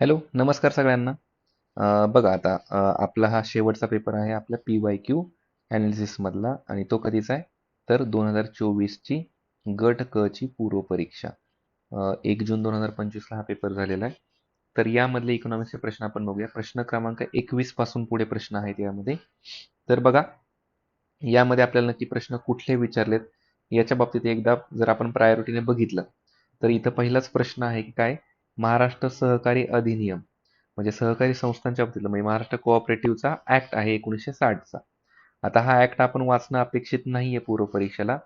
Hello, नमस्कार सगळ्यांना. बघा आता आपला हा शेवटचा पेपर आहे आपल्या PYQ मधला आणि तो कधीचा आहे? तर 2024ची गट क ची पूर्व परीक्षा. 1 जून 2025ला हा पेपर झालेला आहे. तर यामधले इकॉनॉमिक्सचे प्रश्न आपण बघूया. प्रश्न क्रमांक 21 पासून पुढे प्रश्न आहेत यामध्ये. तर बघा, यामध्ये आपल्याला नक्की प्रश्न कुठले विचारलेत याच्या बाबतीत एकदा जर आपण प्रायोरिटीने बघितलं, तर इथं पहिलाच प्रश्न आहे की काय? महाराष्ट्र सहकारी अधिनियम म्हणजे सहकारी संस्थांच्या बाबतीतलं म्हणजे महाराष्ट्र कोऑपरेटिव्हचा ऍक्ट आहे 1960चा. आता हा ऍक्ट आपण वाचणं अपेक्षित नाहीये पूर्व परीक्षेला,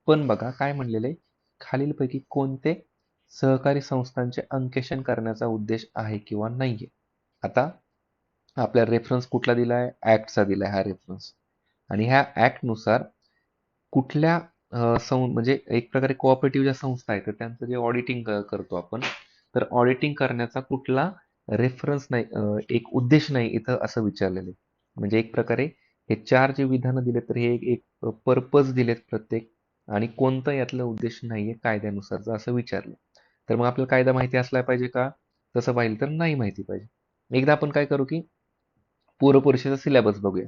पण बघा काय म्हणलेलं आहे, खालीलपैकी कोणते सहकारी संस्थांचे अंकेशण करण्याचा उद्देश आहे किंवा नाहीये. आता आपल्याला रेफरन्स कुठला दिलाय? ऍक्टचा दिलाय हा रेफरन्स. आणि ह्या ऍक्टनुसार कुठल्या म्हणजे एक प्रकारे कोऑपरेटिव्ह ज्या संस्था आहेत तर त्यांचं जे ऑडिटिंग करतो आपण, तर ऑडिटिंग करण्याचा कुठला रेफरन्स नाही, एक उद्देश नाही इथं असं विचारलेलं आहे. म्हणजे एक प्रकारे हे चार जे विधानं दिले तर हे एक एक पर्पज दिलेत प्रत्येक, आणि कोणतं यातलं उद्देश नाहीये कायद्यानुसारचं असं विचारलं. तर मग आपल्याला कायदा माहिती असला पाहिजे का? तसं पाहिलं तर नाही माहिती पाहिजे. एकदा आपण काय करू की पूर्व परीक्षेचा सिलेबस बघूया.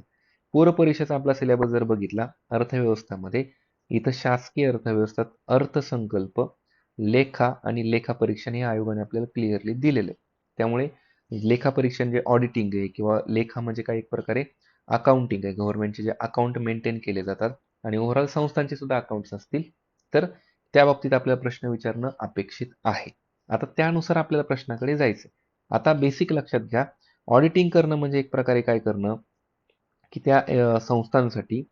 पूर्व परीक्षेचा आपला सिलेबस जर बघितला अर्थव्यवस्थामध्ये, इथं शासकीय अर्थव्यवस्था, अर्थसंकल्प, लेखा आणि लेखा परीक्षण हे आयोगाने आपल्याला क्लिअरली दिलेलं आहे. त्यामुळे लेखा परीक्षण जे ऑडिटिंग आहे किंवा लेखा म्हणजे काय एक प्रकारे अकाउंटिंग आहे, गव्हर्नमेंटचे जे अकाउंट मेंटेन केले जातात आणि ओव्हरऑल संस्थांचे सुद्धा अकाउंट्स असतील, तर त्या बाबतीत आपल्याला प्रश्न विचारणं अपेक्षित आहे. आता त्यानुसार आपल्याला प्रश्नाकडे जायचं. आता बेसिक लक्षात घ्या, ऑडिटिंग करणं म्हणजे एक प्रकारे काय करणं, की त्या संस्थांसाठी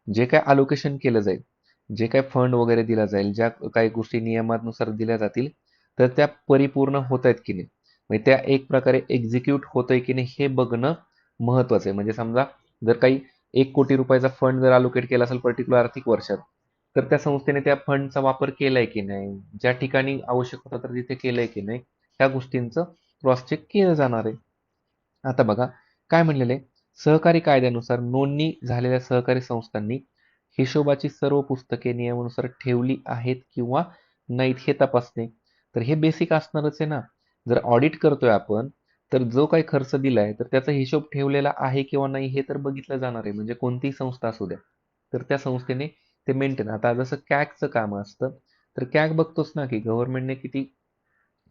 जे काय अलोकेशन केलं जाईल, जे काय फंड वगैरे दिला जाईल, ज्या काही गोष्टी नियमानुसार दिल्या जातील, तर त्या परिपूर्ण होत आहेत की नाही, म्हणजे त्या एक प्रकारे एक्झिक्यूट होतंय की नाही हे बघणं महत्वाचं आहे. म्हणजे समजा जर काही 1 कोटी रुपयाचा फंड जर अलोकेट केला असेल पर्टिक्युलर आर्थिक वर्षात, तर त्या संस्थेने त्या फंडचा वापर केलाय की नाही, ज्या ठिकाणी आवश्यक होता तर तिथे केलंय की नाही, ह्या गोष्टींचं क्रॉस चेक केलं जाणार आहे. आता बघा काय म्हणलेलं आहे, सहकारी कायद्यानुसार नोंदणी झालेल्या सहकारी संस्थांनी हिशोबाची सर्व पुस्तके नियमानुसार ठेवली आहेत किंवा नाहीत हे तपासणे. तर हे बेसिक असणारच आहे ना. जर ऑडिट करतोय आपण, तर जो काही खर्च दिलाय तर त्याचा हिशोब ठेवलेला आहे किंवा नाही हे तर बघितलं जाणार आहे. म्हणजे कोणतीही संस्था असू द्या, तर त्या संस्थेने ते मेंटेन, आता जसं कॅगचं काम असतं, तर कॅग बघतोच ना की गव्हर्नमेंटने किती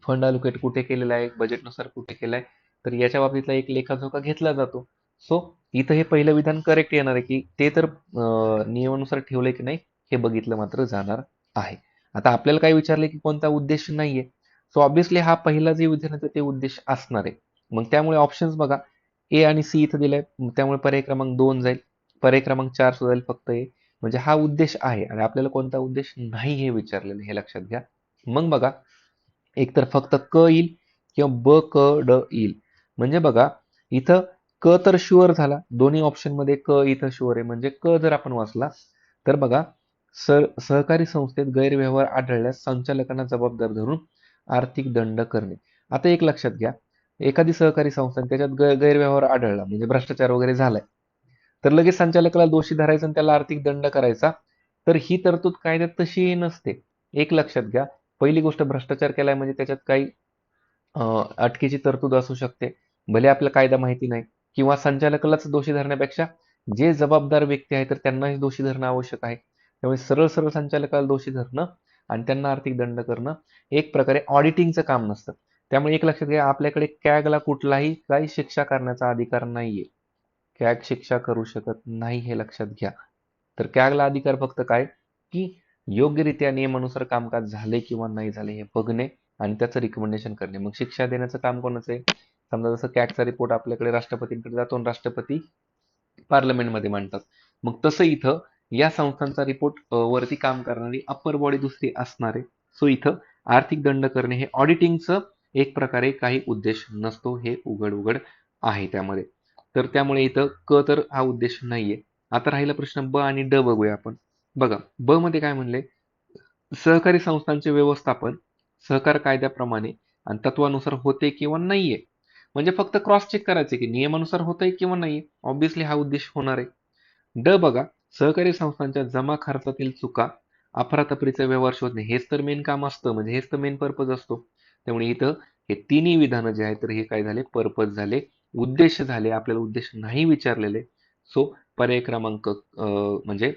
फंड अलोकेट कुठे केलेला आहे, बजेटनुसार कुठे केलाय, तर याच्या बाबतीतला एक लेखाजोखा घेतला जातो. सो इथं हे पहिलं विधान करेक्ट येणार आहे की ते तर नियमानुसार ठेवलंय की नाही हे बघितलं मात्र जाणार आहे. आता आपल्याला काय विचारलंय की कोणता उद्देश नाहीये, सो ऑब्व्हियसली हा पहिला जे विधान आहे ते उद्देश असणार आहे. मग त्यामुळे ऑप्शन्स बघा, ए आणि सी इथं दिलाय, त्यामुळे पर्याय क्रमांक 2 जाईल, पर्याय क्रमांक 4 सुद्धा जाईल फक्त ए. म्हणजे हा उद्देश आहे आणि आपल्याला कोणता उद्देश नाही हे विचारलेलं आहे, हे लक्षात घ्या. मग बघा, एकतर फक्त क येईल किंवा ब क ड येईल. म्हणजे बघा इथं क तर शुअर झाला, दोन्ही ऑप्शन मध्ये क इथं शुअर आहे, म्हणजे क जर आपण वाचला तर बघा, सहकारी संस्थेत गैरव्यवहार आढळल्यास संचालकांना जबाबदार धरून आर्थिक दंड करणे. आता एक लक्षात घ्या, एखादी सहकारी संस्था आणि त्याच्यात गैरव्यवहार आढळला म्हणजे भ्रष्टाचार वगैरे झालाय, तर लगेच संचालकाला दोषी धरायचा आणि त्याला आर्थिक दंड करायचा. तर ही तरतूद कायद्यात तशी नसते. एक लक्षात घ्या, पहिली गोष्ट, भ्रष्टाचार केलाय म्हणजे त्याच्यात काही अटकेची तरतूद असू शकते. भले आपला कायदा माहिती नाही, किंवा संचालकालाच दोषी धरण्यापेक्षा जे जबाबदार व्यक्ती आहे तर त्यांनाही दोषी धरणं आवश्यक आहे. त्यामुळे सरळ सरळ संचालकाला दोषी धरणं आणि त्यांना आर्थिक दंड करणं एक प्रकारे ऑडिटिंगचं काम नसतं. त्यामुळे एक लक्षात घ्या, आपल्याकडे कॅगला कुठलाही काही शिक्षा करण्याचा अधिकार नाहीये. कॅग शिक्षा करू शकत नाही हे लक्षात घ्या. तर कॅगला अधिकार फक्त काय, की योग्यरित्या नियमानुसार कामकाज झाले किंवा नाही झाले हे बघणे आणि त्याचं रिकमेंडेशन करणे. मग शिक्षा देण्याचं काम कोणाचं आहे? समजा जसं कॅगचा रिपोर्ट आपल्याकडे राष्ट्रपतींकडे जातो आणि राष्ट्रपती पार्लमेंटमध्ये मांडतात, मग तसं इथं या संस्थांचा रिपोर्ट वरती काम करणारी अप्पर बॉडी दुसरी असणार आहे. सो इथं आर्थिक दंड करणे हे ऑडिटिंगचं एक प्रकारे काही उद्देश नसतो, हे उघड उघड आहे त्यामध्ये. तर त्यामुळे इथं क तर हा उद्देश नाहीये. आता राहिला प्रश्न ब आणि ड, बघूया आपण. बघा ब मध्ये काय म्हणले, सहकारी संस्थांचे व्यवस्थापन सहकार कायद्याप्रमाणे आणि तत्वानुसार होते किंवा नाहीये. म्हणजे फक्त क्रॉस चेक करायचे की नियमानुसार होतंय किंवा नाहीये. ऑब्व्हियसली हा उद्देश होणार आहे. ड बघा, सहकारी संस्थांच्या जमा खर्चातील चुका, अफरातफरीचा व्यवहार शोधणे हेच तर मेन काम असतं, म्हणजे हेच तर मेन पर्पज असतो. त्यामुळे इथं हे तिन्ही विधानं जे आहेत तर हे काय झाले, पर्पज झाले, उद्देश झाले. आपल्याला उद्देश नाही विचारलेले. सो पर्याय क्रमांक म्हणजे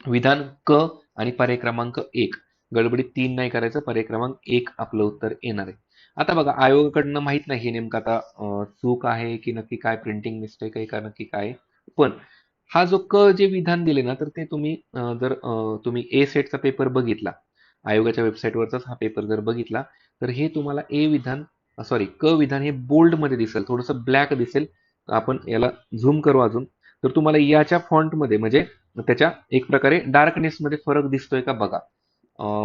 विधान क आणि पर्याय क्रमांक 1. गडबडीत 3 नाही करायचं. पर्याय क्रमांक 1 आपलं उत्तर येणार आहे. आता बघा, आयोगाकडनं माहित नाही हे नेमकं आता चूक आहे की नक्की काय, प्रिंटिंग मिस्टेक आहे का नक्की काय आहे. पण हा जो क जे विधान दिले ना, तर ते तुम्ही जर तुम्ही ए सेटचा पेपर बघितला, आयोगाच्या वेबसाईटवरचाच हा पेपर जर बघितला, तर हे तुम्हाला ए विधान सॉरी क विधान हे बोल्ड मध्ये दिसेल, थोडंसं ब्लॅक दिसेल. आपण याला झूम करू अजून, तर तुम्हाला याच्या फॉन्टमध्ये म्हणजे त्याच्या एक प्रकारे डार्कनेसमध्ये फरक दिसतोय का बघा.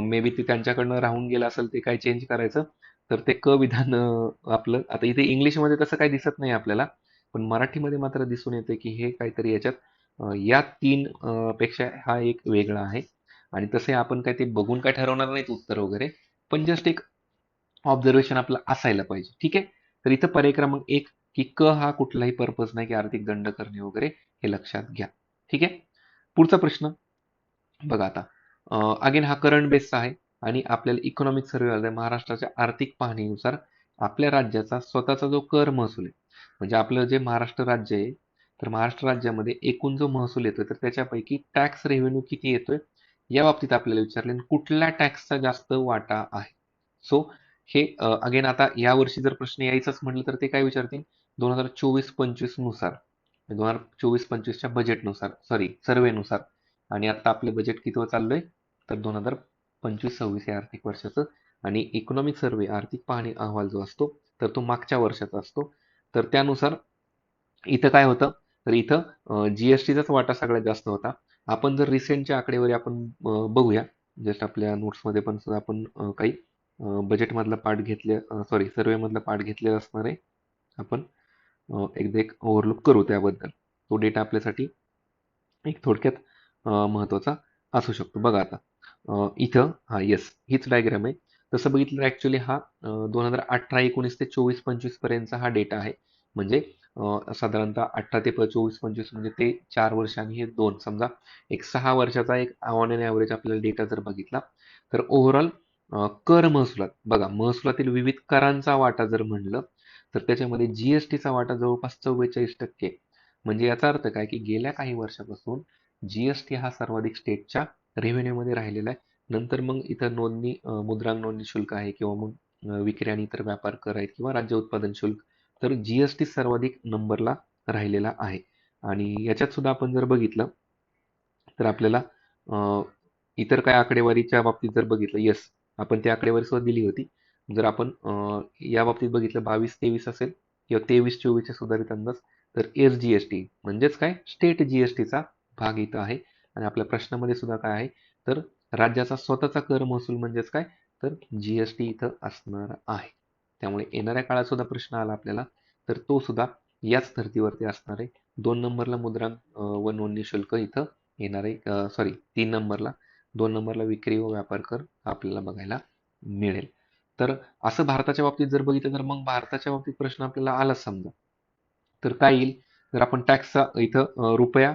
मे बी ते त्यांच्याकडनं राहून गेलं असेल, ते काय चेंज करायचं. तर ते क विधान आपलं आता इथे इंग्लिशमध्ये तसं काही दिसत नाही आपल्याला, पण मराठीमध्ये मात्र दिसून येते की हे काहीतरी याच्यात या 3 पेक्षा हा एक वेगळा आहे. आणि तसे आपण काय ते बघून काय ठरवणार नाहीत उत्तर वगैरे, पण जस्ट एक ऑब्झर्वेशन आपलं असायला पाहिजे. ठीक आहे. तर इथं पर्याय क्रमांक 1 की क हा कुठलाही पर्पज नाही की आर्थिक दंड करणे वगैरे, हे लक्षात घ्या. ठीक आहे. पुढचा प्रश्न बघा आता. अगेन हा करंट बेसचा आहे आणि आपल्याला इकॉनॉमिक सर्व्हे महाराष्ट्राच्या आर्थिक पाहणीनुसार आपल्या राज्याचा स्वतःचा जो कर महसूल आहे, म्हणजे आपलं जे महाराष्ट्र राज्य आहे, तर महाराष्ट्र राज्यामध्ये एकूण जो महसूल येतोय तर त्याच्यापैकी टॅक्स रेव्हेन्यू किती येतोय या बाबतीत आपल्याला विचारले, कुठल्या टॅक्सचा जास्त वाटा आहे. सो हे अगेन आता या वर्षी जर प्रश्न यायचाच म्हटलं तर ते काय विचारतील, 2024-25 नुसार, 2024-25च्या बजेटनुसार, सॉरी सर्वेनुसार. आणि आता आपलं बजेट किती चाललंय, तर 2025-26 या आर्थिक वर्षाचं. आणि इकॉनॉमिक सर्व्हे आर्थिक पाहणी अहवाल जो असतो, तर तो मागच्या वर्षाचा असतो. तर त्यानुसार इथं काय होतं, तर इथं जीएसटीचाच वाटा सगळ्यात जास्त होता. आपण जर रिसेंटच्या आकडेवारी आपण बघूया, जस्ट आपल्या नोट्समध्ये पण सुद्धा आपण काही बजेटमधला पार्ट घेतले, सॉरी सर्वेमधला पार्ट घेतलेला असणार आहे. आपण एकदा एक ओव्हरलुक करू त्याबद्दल. तो डेटा आपल्यासाठी एक थोडक्यात महत्त्वाचा असू शकतो. बघा आता इथं हा येस हीच डायग्राम आहे. तसं बघितलं तर ॲक्च्युली हा 2018-19 ते 24-25 पर्यंतचा हा डेटा आहे. म्हणजे साधारणतः 18 ते 24-25 म्हणजे ते 4 वर्ष आणि हे 2, समजा एक 6 वर्षाचा एक ऑन एन ॲव्हरेज आपल्याला डेटा जर बघितला, तर ओव्हरऑल कर महसुलात बघा, महसुलातील विविध करांचा वाटा जर म्हणलं, तर त्याच्यामध्ये जीएसटीचा वाटा जवळपास 44%. म्हणजे याचा अर्थ काय की गेल्या काही वर्षापासून जीएसटी हा सर्वाधिक स्टेटच्या रेव्हेन्यूमध्ये राहिलेला आहे. नंतर मग इथं नोंदणी मुद्रांक नोंदणी शुल्क आहे किंवा मग विक्री आणि इतर व्यापार कर आहेत किंवा राज्य उत्पादन शुल्क. तर जीएसटी सर्वाधिक नंबरला राहिलेला आहे. आणि याच्यात सुद्धा आपण जर बघितलं तर आपल्याला इतर काय आकडेवारीच्या बाबतीत जर बघितलं, येस आपण ती आकडेवारी सुद्धा दिली होती. जर आपण या बाबतीत बघितलं 22-23 असेल किंवा 23-24 सुधारित अंदाज, तर एस जीएसटी म्हणजेच काय स्टेट जीएसटीचा भाग इथं आहे. आणि आपल्या प्रश्नामध्ये सुद्धा काय आहे, तर राज्याचा स्वतःचा कर महसूल म्हणजेच काय, तर जीएसटी इथं असणार आहे. त्यामुळे येणाऱ्या काळात सुद्धा प्रश्न आला आपल्याला, तर तो सुद्धा याच धर्तीवरती असणार आहे. 2 नंबरला मुद्रांक व नोंदणी शुल्क इथं येणार आहे, सॉरी 3 नंबरला, 2 नंबरला विक्री व व्यापार कर आपल्याला बघायला मिळेल. तर असं भारताच्या बाबतीत जर बघितलं, तर मग भारताच्या बाबतीत प्रश्न आपल्याला आलाच समजा, तर काय येईल, जर आपण टॅक्सचा इथं रुपया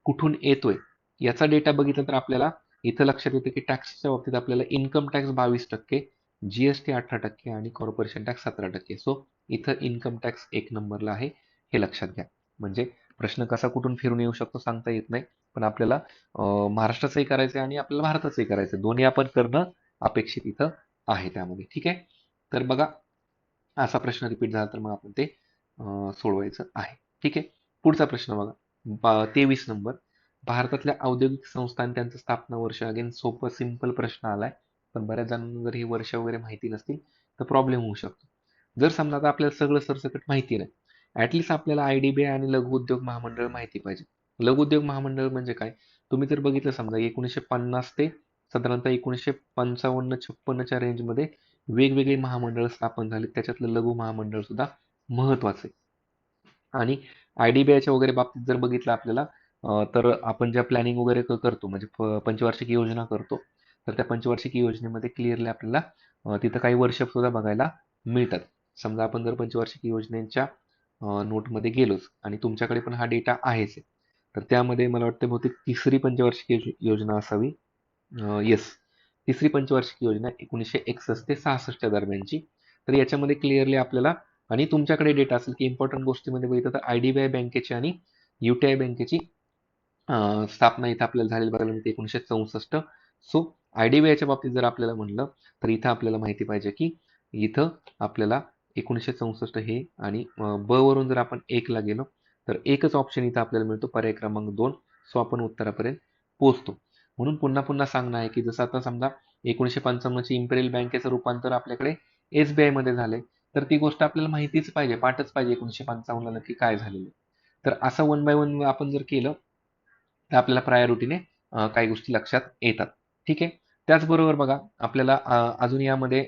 कुठून येतोय याचा डेटा बघितला, तर आपल्याला इथं लक्षात येतं की टॅक्सच्या बाबतीत आपल्याला इन्कम टॅक्स 22%, जीएसटी 18% आणि कॉर्पोरेशन टॅक्स 17%. सो इथं इन्कम टॅक्स 1 नंबरला आहे, हे लक्षात घ्या. म्हणजे प्रश्न कसा कुठून फिरून येऊ शकतो सांगता येत नाही, पण आपल्याला महाराष्ट्राचंही करायचं आहे आणि आपल्याला भारताचंही करायचं आहे. दोन्ही आपण करणं अपेक्षित इथं आहे त्यामध्ये. ठीक आहे. तर बघा, असा प्रश्न रिपीट झाला तर मग आपण ते सोडवायचं आहे. ठीक आहे. पुढचा प्रश्न बघा, 23 नंबर. भारतातल्या औद्योगिक संस्था आणि त्यांचं स्थापना वर्ष, अगेन सोपं सिंपल प्रश्न आलाय, पण बऱ्याच जणांना जर ही वर्ष वगैरे माहिती नसतील तर प्रॉब्लेम होऊ शकतो. जर समजा आता आपल्याला सगळं सरसकट माहिती नाही, ऍटलिस्ट आपल्याला आयडीबीआय आणि लघु उद्योग महामंडळ माहिती पाहिजे. लघु उद्योग महामंडळ म्हणजे काय, तुम्ही जर बघितलं समजा 1950 ते साधारणतः 1955-56च्या रेंजमध्ये वेगवेगळी महामंडळ स्थापन झाली, त्याच्यातलं लघु महामंडळ सुद्धा महत्वाचं आहे. आणि आयडीबीआयच्या वगैरे बाबतीत जर बघितलं आपल्याला, तर आपण ज्या प्लॅनिंग वगैरे करतो, म्हणजे पंचवार्षिक योजना करतो, तर त्या पंचवार्षिक योजनेमध्ये क्लिअरली आपल्याला तिथं काही वर्ष सुद्धा बघायला मिळतात. समजा आपण जर पंचवार्षिक योजनेच्या नोटमध्ये गेलोच आणि तुमच्याकडे पण हा डेटा आहेच आहे, तर त्यामध्ये मला वाटतं बहुतेक तिसरी पंचवार्षिक योजना असावी. येस, तिसरी पंचवार्षिक योजना 1961 ते 66 दरम्यानची. तर याच्यामध्ये क्लिअरली आपल्याला आणि तुमच्याकडे डेटा असेल की इम्पॉर्टंट गोष्टीमध्ये बघितलं तर IDBI बँकेची आणि UTI बँकेची स्थापना इथं आपल्याला झालेली बघायला मिळते 1964. सो IDBIच्या बाबतीत जर आपल्याला म्हणलं तर इथं आपल्याला माहिती पाहिजे की इथं आपल्याला 1964 हे आणि ब वरून जर आपण 1 ला गेलो तर एकच ऑप्शन इथं आपल्याला मिळतो पर्याय क्रमांक 2. सो आपण उत्तरापर्यंत पोहोचतो. म्हणून पुन्हा पुन्हा सांगणं आहे की जसं आता समजा 1955 ची इम्पेरियल बँकेचं रूपांतर आपल्याकडे SBI मध्ये झालंय तर ती गोष्ट आपल्याला माहितीच पाहिजे, पाठच पाहिजे 1955 ला नक्की काय झालेलं. तर असं वन बाय वन आपण जर केलं तर आपल्याला प्रायोरिटीने काही गोष्टी लक्षात येतात. ठीक आहे. त्याचबरोबर बघा आपल्याला अजून यामध्ये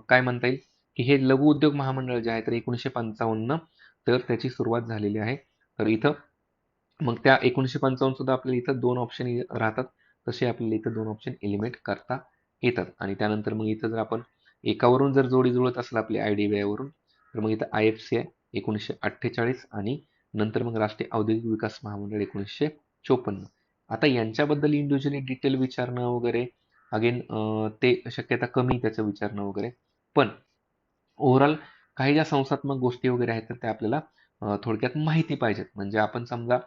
काय म्हणता येईल की हे लघु उद्योग महामंडळ जे आहे तर 1955 तर त्याची सुरुवात झालेली आहे. तर इथं मग त्या 1955 सुद्धा आपल्याला इथं 2 ऑप्शन राहतात. तसे आपल्याला इथं 2 ऑप्शन एलिमिनेट करता येतात आणि त्यानंतर मग इथं जर आपण एकावरून जर जोडी जुळत असेल आपली IDBI वरून तर मग इथं IFCI 1948 आणि नंतर मग राष्ट्रीय औद्योगिक विकास महामंडळ 1954. आता यांच्याबद्दल इंडिव्हिज्युअली डिटेल विचारणं वगैरे अगेन ते शक्यता कमी त्याचं विचारणं वगैरे. पण ओव्हरऑल काही ज्या संस्थात्मक गोष्टी वगैरे आहेत तर त्या आपल्याला थोडक्यात माहिती पाहिजेत. म्हणजे आपण समजा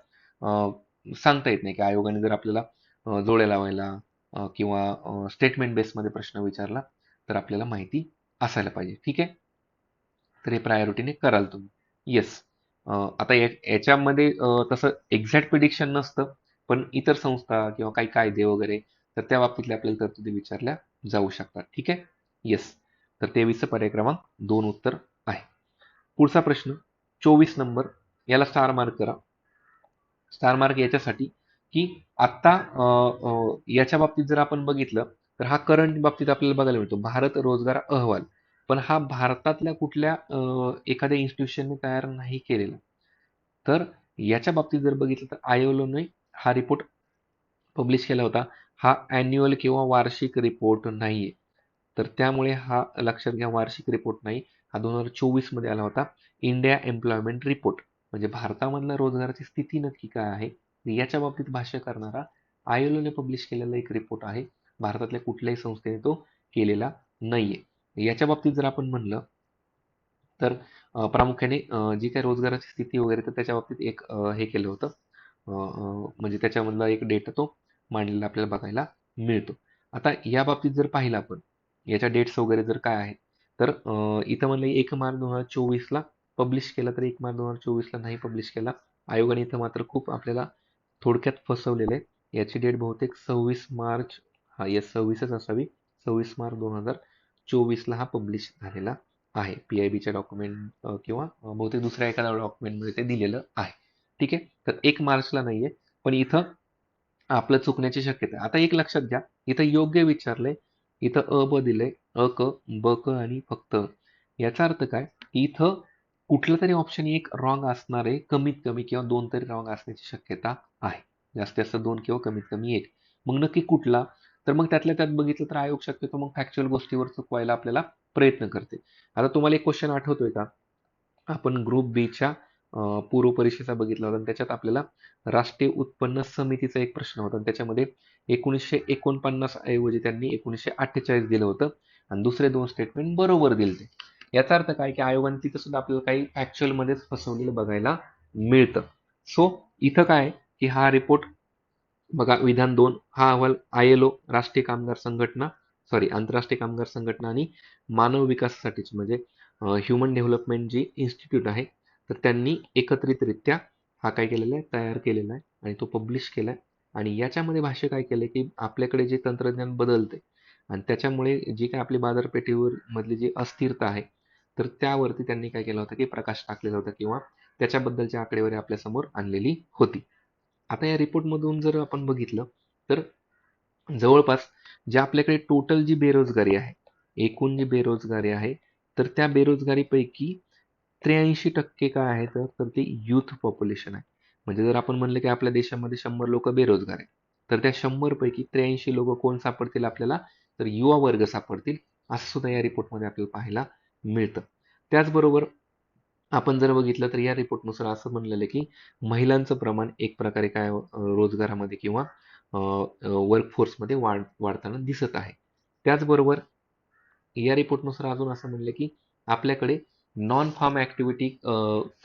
सांगता येत नाही की आयोगाने जर आपल्याला जोड्या लावायला किंवा स्टेटमेंट बेसमध्ये प्रश्न विचारला तर आपल्याला माहिती असायला पाहिजे. ठीक आहे. तर हे प्रायोरिटीने कराल तुम्ही. येस. आता याच्यामध्ये तसं एक्झॅक्ट प्रिडिक्शन नसतं पण इतर संस्था किंवा काही कायदे वगैरे तर त्या बाबतीतल्या आपल्याला तरतुदी विचारल्या जाऊ शकतात. ठीक आहे. येस. तर 23 पर्याय क्रमांक 2 उत्तर आहे. पुढचा प्रश्न 24 नंबर याला स्टार मार्क करा. स्टार मार्क याच्यासाठी की आत्ता याच्या बाबतीत जर आपण बघितलं तर हा करंट बाबतीत आपल्याला बघायला मिळतो भारत रोजगार अहवाल. पण हा भारतातल्या कुठल्या एखाद्या इन्स्टिट्यूशनने तयार नाही केलेला. तर याच्या बाबतीत जर बघितलं तर आयोलोने हा रिपोर्ट पब्लिश केला होता. हा अॅन्युअल किंवा वार्षिक रिपोर्ट नाहीये. तर त्यामुळे हा लक्षात घ्या वार्षिक रिपोर्ट नाही. हा 2024 मध्ये आला होता. इंडिया एम्प्लॉयमेंट रिपोर्ट म्हणजे भारतामधल्या रोजगाराची स्थिती नक्की काय आहे याच्या बाबतीत भाष्य करणारा आयोलोने पब्लिश केलेला एक रिपोर्ट आहे. भारतातल्या कुठल्याही संस्थेने तो केलेला नाहीये. याच्या बाबतीत जर आपण म्हणलं तर प्रामुख्याने जी काही रोजगाराची स्थिती वगैरे तर त्याच्या बाबतीत एक हे केलं होतं. म्हणजे त्याच्यामधला एक डेटा तो मांडलेला आपल्याला बघायला मिळतो. आता या बाबतीत जर पाहिलं आपण याच्या डेट्स वगैरे जर काय आहेत तर इथं म्हणलं 1 मार्च 2024 ला पब्लिश केला तर 1 मार्च 2024 ला नाही पब्लिश केला. आयोगाने इथं मात्र खूप आपल्याला थोडक्यात फसवलेलं आहे. याची डेट बहुतेक 26 मार्च हा येस 26च असावी. 26 मार्च 2024 ला हा पब्लिश झालेला आहे. PIBच्या डॉक्युमेंट किंवा बहुतेक दुसऱ्या एखाद्या डॉक्युमेंटमध्ये ते दिलेलं आहे. ठीक आहे. तर 1 मार्चला नाहीये. पण इथं आपलं चुकण्याची शक्यता आहे. आता एक लक्षात घ्या. इथं योग्य विचारलंय. इथं अ, ब दिलंय. अ, क, ब, क आणि फक्त अ. याचा अर्थ काय? इथं कुठलं तरी ऑप्शन एक रॉंग असणार आहे. कमीत कमी किंवा 2 तरी रॉंग असण्याची शक्यता आहे. जास्तीत जास्त 2 किंवा कमीत कमी 1. मग नक्की कुठला? तर मग त्यातल्या त्यात बघितलं तर आयोग शक्यतो मग फॅक्च्युअल गोष्टीवर चुकवायला आपल्याला प्रयत्न करते. आता तुम्हाला एक क्वेश्चन आठवतोय का? आपण ग्रुप बीच्या पूर्व परीक्षेचा बघितला होता आणि त्याच्यात आपल्याला राष्ट्रीय उत्पन्न समितीचा एक प्रश्न होता. त्याच्यामध्ये 1949 ऐवजी त्यांनी 1948 दिलं होतं आणि दुसरे 2 स्टेटमेंट बरोबर दिले. याचा अर्थ काय की आयोगाने तिथं सुद्धा आपल्याला काही फॅक्च्युअल मध्येच फसवलेलं बघायला मिळतं. सो इथं काय की हा रिपोर्ट बघा विधान 2 हा अहवाल ILO राष्ट्रीय कामगार संघटना आंतरराष्ट्रीय कामगार संघटना आणि मानव विकासासाठीची म्हणजे ह्युमन डेव्हलपमेंट जी इन्स्टिट्यूट आहे तर त्यांनी एकत्रितरित्या हा काय केलेला आहे तयार केलेला आहे आणि तो पब्लिश केलाय आणि याच्यामध्ये भाष्य काय केलंय की आपल्याकडे जे तंत्रज्ञान बदलते आणि त्याच्यामुळे जी काय आपली बाजारपेठेवर मधली जी अस्थिरता आहे तर त्यावरती त्यांनी काय केलं होतं की प्रकाश टाकलेला होता किंवा त्याच्याबद्दलची आकडेवारी आपल्यासमोर आणलेली होती. आता या रिपोर्टमधून जर आपण बघितलं तर जवळपास जे आपल्याकडे टोटल जी बेरोजगारी आहे एकूण जी बेरोजगारी आहे तर त्या बेरोजगारीपैकी 83% काय आहे तर ते युथ पॉप्युलेशन आहे. म्हणजे जर आपण म्हणलं की आपल्या देशामध्ये 100 लोक बेरोजगार आहेत तर त्या 100 पैकी 83 लोक कोण सापडतील आपल्याला तर युवा वर्ग सापडतील असं सुद्धा या रिपोर्टमध्ये आपल्याला पाहायला मिळतं. त्याचबरोबर आपण जर बघितलं तर या रिपोर्टनुसार असं म्हणलेलं आहे की महिलांचं प्रमाण एक प्रकारे काय रोजगारामध्ये किंवा वर्कफोर्समध्ये वाढताना दिसत आहे. त्याचबरोबर या रिपोर्टनुसार अजून असं म्हणलं की आपल्याकडे नॉन फार्म ऍक्टिव्हिटी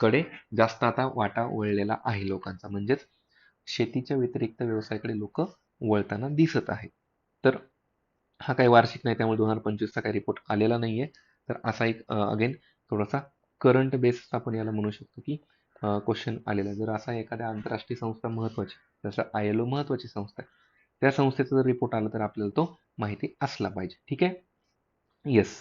कडे जास्त आता वाटा वळलेला आहे लोकांचा, म्हणजेच शेतीच्या व्यतिरिक्त व्यवसायाकडे लोक वळताना दिसत आहेत. तर हा काही वार्षिक नाही, त्यामुळे 2025चा काही रिपोर्ट आलेला नाहीये. तर असा एक अगेन थोडासा करंट बेस आपण याला म्हणू शकतो की क्वेश्चन आलेला आहे. जर असा एखाद्या आंतरराष्ट्रीय संस्था महत्वाची, जसं ILO महत्वाची संस्था आहे, त्या संस्थेचा जर रिपोर्ट आला तर आपल्याला तो माहिती असला पाहिजे. ठीक आहे. येस.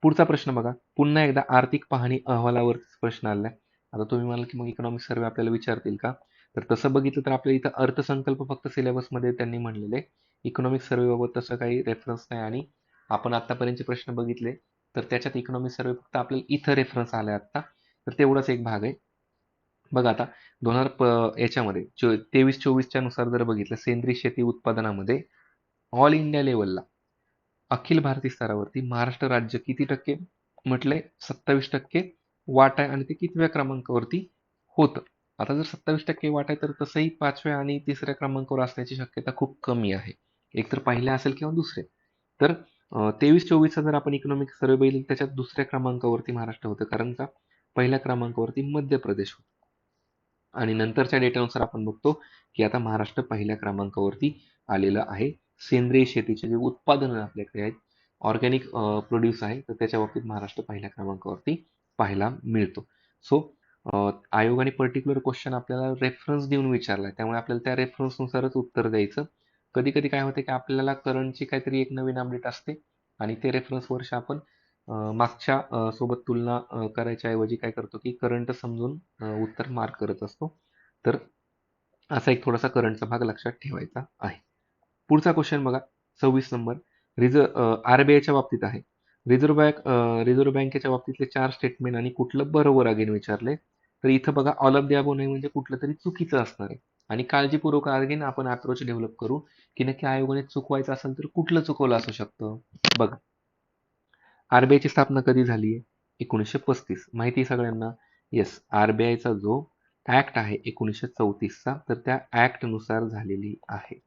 पुढचा प्रश्न बघा. पुन्हा एकदा आर्थिक पाहणी अहवालावर प्रश्न आलाय. आता तुम्ही म्हणाल की मग इकॉनॉमिक सर्वे आपल्याला विचारतील का? तर तसं बघितलं तर आपल्या इथं अर्थसंकल्प फक्त सिलेबसमध्ये त्यांनी म्हणलेले, इकॉनॉमिक सर्वे बाबत तसं काही रेफरन्स नाही. आणि आपण आतापर्यंतचे प्रश्न बघितले तर त्याच्यात इकॉनॉमिक सर्वे फक्त आपल्याला इथं रेफरन्स आलाय आता, तर तेवढाच एक भाग आहे. बघा आता 2000 याच्यामध्ये 23-24च्या नुसार जर बघितलं, सेंद्रिय शेती उत्पादनामध्ये ऑल इंडिया लेवलला अखिल भारतीय स्तरावरती महाराष्ट्र राज्य किती टक्के म्हटलंय? 27% वाट आहे. आणि ते कितव्या क्रमांकावरती होतं? आता जर 27% वाट आहे तर तसंही 5व्या आणि 3ऱ्या क्रमांकावर असण्याची शक्यता खूप कमी आहे. एक तर पहिल्या असेल किंवा दुसरे. तर 23-24चा जर आपण इकॉनॉमिक सर्वे बघितला त्याच्यात 2ऱ्या क्रमांकावरती महाराष्ट्र होतं, कारण का पहिल्या क्रमांकावरती मध्य प्रदेश होतं. आणि नंतरच्या डेटानुसार आपण बघतो की आता महाराष्ट्र पहिल्या क्रमांकावरती आलेलं आहे. सेंद्रिय शेतीचे जे उत्पादनं आपल्याकडे आहेत, ऑर्गॅनिक प्रोड्यूस आहे, तर त्याच्या बाबतीत महाराष्ट्र पहिल्या क्रमांकावरती पाहायला मिळतो. सो आयोगाने पर्टिक्युलर क्वेश्चन आपल्याला रेफरन्स देऊन विचारलाय, त्यामुळे आपल्याला त्या रेफरन्सनुसारच उत्तर द्यायचं. कधी कधी काय होते की आपल्याला करंटची काहीतरी एक नवीन अपडेट असते आणि ते रेफरन्स वर्ष आपण मागच्या सोबत तुलना करायच्या ऐवजी काय करतो की करंट समजून उत्तर मार्क करत असतो. तर असा एक थोडासा करंटचा भाग लक्षात ठेवायचा आहे. पुढचा क्वेश्चन बघा, 26 नंबर. RBIच्या बाबतीत आहे. रिझर्व्ह बँकेच्या बाबतीतले 4 स्टेटमेंट आणि कुठलं बरोबर अगेन विचारले. तर इथं बघा ऑल ऑफ द अबोव नाही म्हणजे कुठलं तरी चुकीचं असणार आहे. आणि काळजीपूर्वक अगेन आपण अप्रोच डेव्हलप करू की नक्की आयोगाने चुकवायचं असेल तर कुठलं चुकवलं असू शकतं. बघा, RBIची स्थापना कधी झाली? 1935. माहिती आहे सगळ्यांना? येस. RBIचा जो ऍक्ट आहे 1934चा, तर त्या ऍक्ट नुसार झालेली आहे.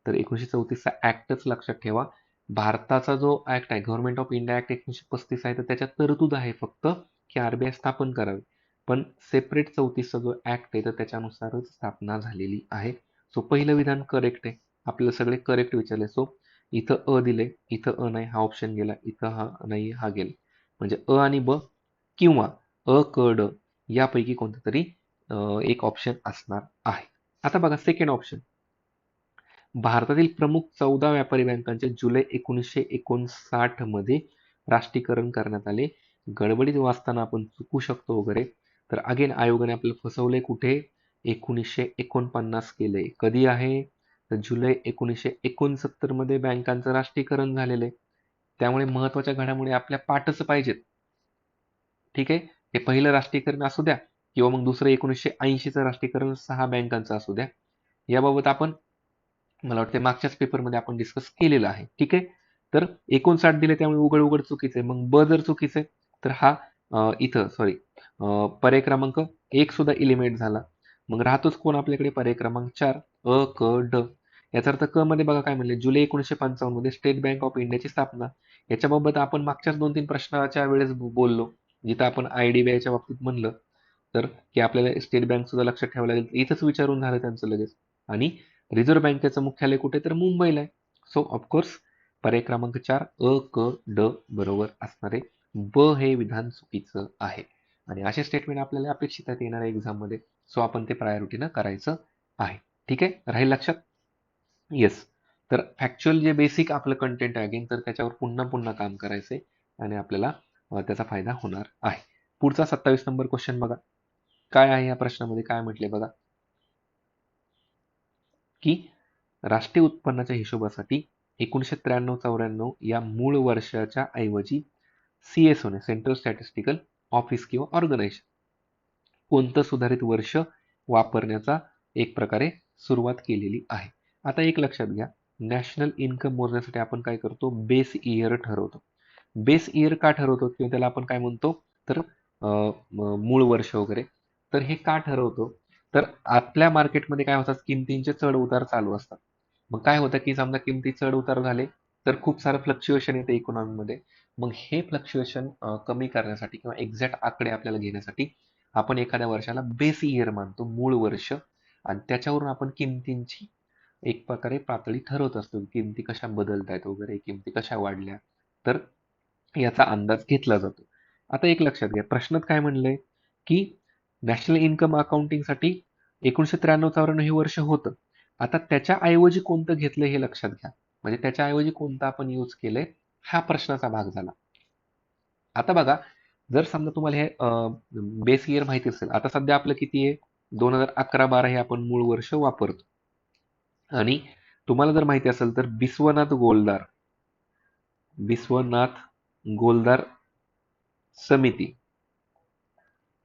तर 1934चा ऍक्टच लक्षात ठेवा. भारताचा जो ऍक्ट आहे, गव्हर्नमेंट ऑफ इंडिया ऍक्ट 1935 आहे, तर त्याच्यात तरतूद आहे फक्त की RBI स्थापन करावी. पण सेपरेट 34चा जो ऍक्ट आहे तर त्याच्यानुसारच स्थापना झालेली आहे. सो पहिलं विधान करेक्ट आहे. आपल्याला सगळे करेक्ट विचारले. सो इथं दिले, इथं नाही, हा ऑप्शन गेला, इथं हा नाही, हा गेला. म्हणजे आणि ब किंवा क ड यापैकी कोणतं तरी एक ऑप्शन असणार आहे. आता बघा सेकंड ऑप्शन. भारतातील प्रमुख 14 व्यापारी बँकांचे जुलै 1959 मध्ये राष्ट्रीयकरण करण्यात आले. गडबडीत वाचताना आपण चुकू शकतो वगैरे. तर अगेन आयोगाने आपल्याला फसवले कुठे? 1949 केले. कधी आहे? तर जुलै 1969 मध्ये बँकांचं राष्ट्रीयकरण झालेलं आहे. त्यामुळे महत्वाच्या घडामोडी आपल्या पाठच पाहिजेत. ठीक आहे. हे पहिलं राष्ट्रीयकरण असू द्या किंवा मग दुसरं 1980चं राष्ट्रीयकरण 6 बँकांचं असू द्या. याबाबत आपण मला वाटतं मागच्याच पेपरमध्ये आपण डिस्कस केलेलं आहे. ठीक आहे. तर 59 दिले त्यामुळे उघड उघड चुकीचं आहे. मग ब जर चुकीचं आहे तर हा इथं सॉरी पर्याय क्रमांक 1 सुद्धा इलिमिनेट झाला. मग राहतोच कोण आपल्याकडे? पर्याय क्रमांक 4 क ड. याचा अर्थ क मध्ये बघा काय म्हणले, जुलै 1955 मध्ये स्टेट बँक ऑफ इंडियाची स्थापना. याच्याबाबत आपण मागच्याच 2-3 प्रश्नाच्या वेळेस बोललो, जिथं आपण IDBIच्या बाबतीत म्हणलं तर की आपल्याला स्टेट बँक सुद्धा लक्षात ठेवावं लागेल. इथंच विचारून झालं त्यांचं लगेच. आणि रिझर्व्ह बँकेचं मुख्यालय कुठे? तर मुंबईला आहे. सो ऑफकोर्स पर्याय क्रमांक 4 क ड बरोबर असणार आहे. ब हे विधान चुकीचं आहे. आणि असे स्टेटमेंट आपल्याला अपेक्षित आहेत येणाऱ्या एक्झाम मध्ये. सो आपण ते प्रायोरिटीनं करायचं आहे. ठीक आहे. राहील लक्षात? येस. तर फॅक्च्युअल जे बेसिक आपलं कंटेंट आहे अगेन, तर त्याच्यावर पुन्हा पुन्हा काम करायचंय आणि आपल्याला त्याचा फायदा होणार आहे. पुढचा 27 नंबर क्वेश्चन बघा. काय आहे या प्रश्नामध्ये? काय म्हटले बघा, की राष्ट्रीय उत्पन्नाच्या हिशोबासाठी 1993-94 या मूळ वर्षाच्या ऐवजी CSO ने, सेंट्रल स्टॅटिस्टिकल ऑफिस किंवा ऑर्गनायझेशन, कोणतं सुधारित वर्ष वापरण्याचा एक प्रकारे सुरुवात केलेली आहे. आता एक लक्षात घ्या, नॅशनल इन्कम मोजण्यासाठी आपण काय करतो? बेस इयर ठरवतो. बेस इयर का ठरवतो किंवा त्याला आपण काय म्हणतो? तर मूळ वर्ष वगैरे. तर हे का ठरवतो? तर आपल्या मार्केटमध्ये काय होतात? किमतींचे चढ उतार चालू असतात. मग काय होतं की समजा किमती चढ उतार झाले तर खूप सारं फ्लक्च्युएशन येते इकॉनॉमीमध्ये. मग हे फ्लक्च्युएशन कमी करण्यासाठी किंवा एक्झॅक्ट आकडे आपल्याला घेण्यासाठी आपण एखाद्या वर्षाला बेस इयर मानतो, मूळ वर्ष, आणि त्याच्यावरून आपण किमतींची एक प्रकारे पातळी ठरवत असतो. किमती कशा बदलत आहेत वगैरे, किमती कशा वाढल्या, तर याचा अंदाज घेतला जातो. आता एक लक्षात घ्या, प्रश्नात काय म्हणलंय की नॅशनल इन्कम अकाउंटिंगसाठी 1993-94 हे वर्ष होतं. आता त्याच्या ऐवजी कोणतं घेतलं हे लक्षात घ्या. म्हणजे त्याच्या ऐवजी कोणतं आपण यूज केलंय, हा प्रश्नाचा भाग झाला. आता बघा, जर समजा तुम्हाला हे बेस इयर माहिती असेल, आता सध्या आपलं किती आहे, 2011-12 हे आपण मूळ वर्ष वापरतो. आणि तुम्हाला जर माहिती असेल तर विश्वनाथ गोलदार समिती,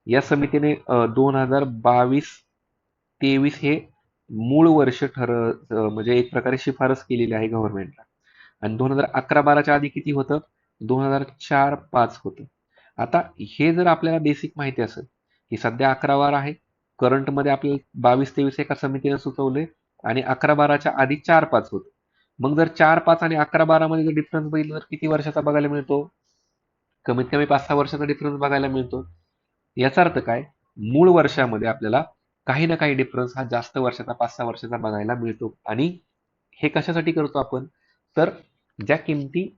या समितीने 2022-23 हे मूळ वर्ष म्हणजे एक प्रकारे शिफारस केलेली आहे गव्हर्नमेंटला. आणि 2011-12च्या आधी किती होतं, 2004-5 होतं. आता हे जर आपल्याला बेसिक माहिती असेल की सध्या 11-12 आहे, करंटमध्ये आपल्याला 22-23 एका समितीने सुचवले, आणि 11-12च्या आधी 4-5 होतं. मग जर 4-5 आणि 11-12 मध्ये जर डिफरन्स बघितलं तर किती वर्षाचा बघायला मिळतो, कमीत कमी 5-6 वर्षाचा डिफरन्स बघायला मिळतो. याचा अर्थ काय, मूळ वर्षामध्ये आपल्याला काही ना काही डिफरन्स हा जास्त वर्षाचा, 5-6 वर्षाचा बघायला मिळतो. आणि हे कशासाठी करतो आपण, तर ज्या किमती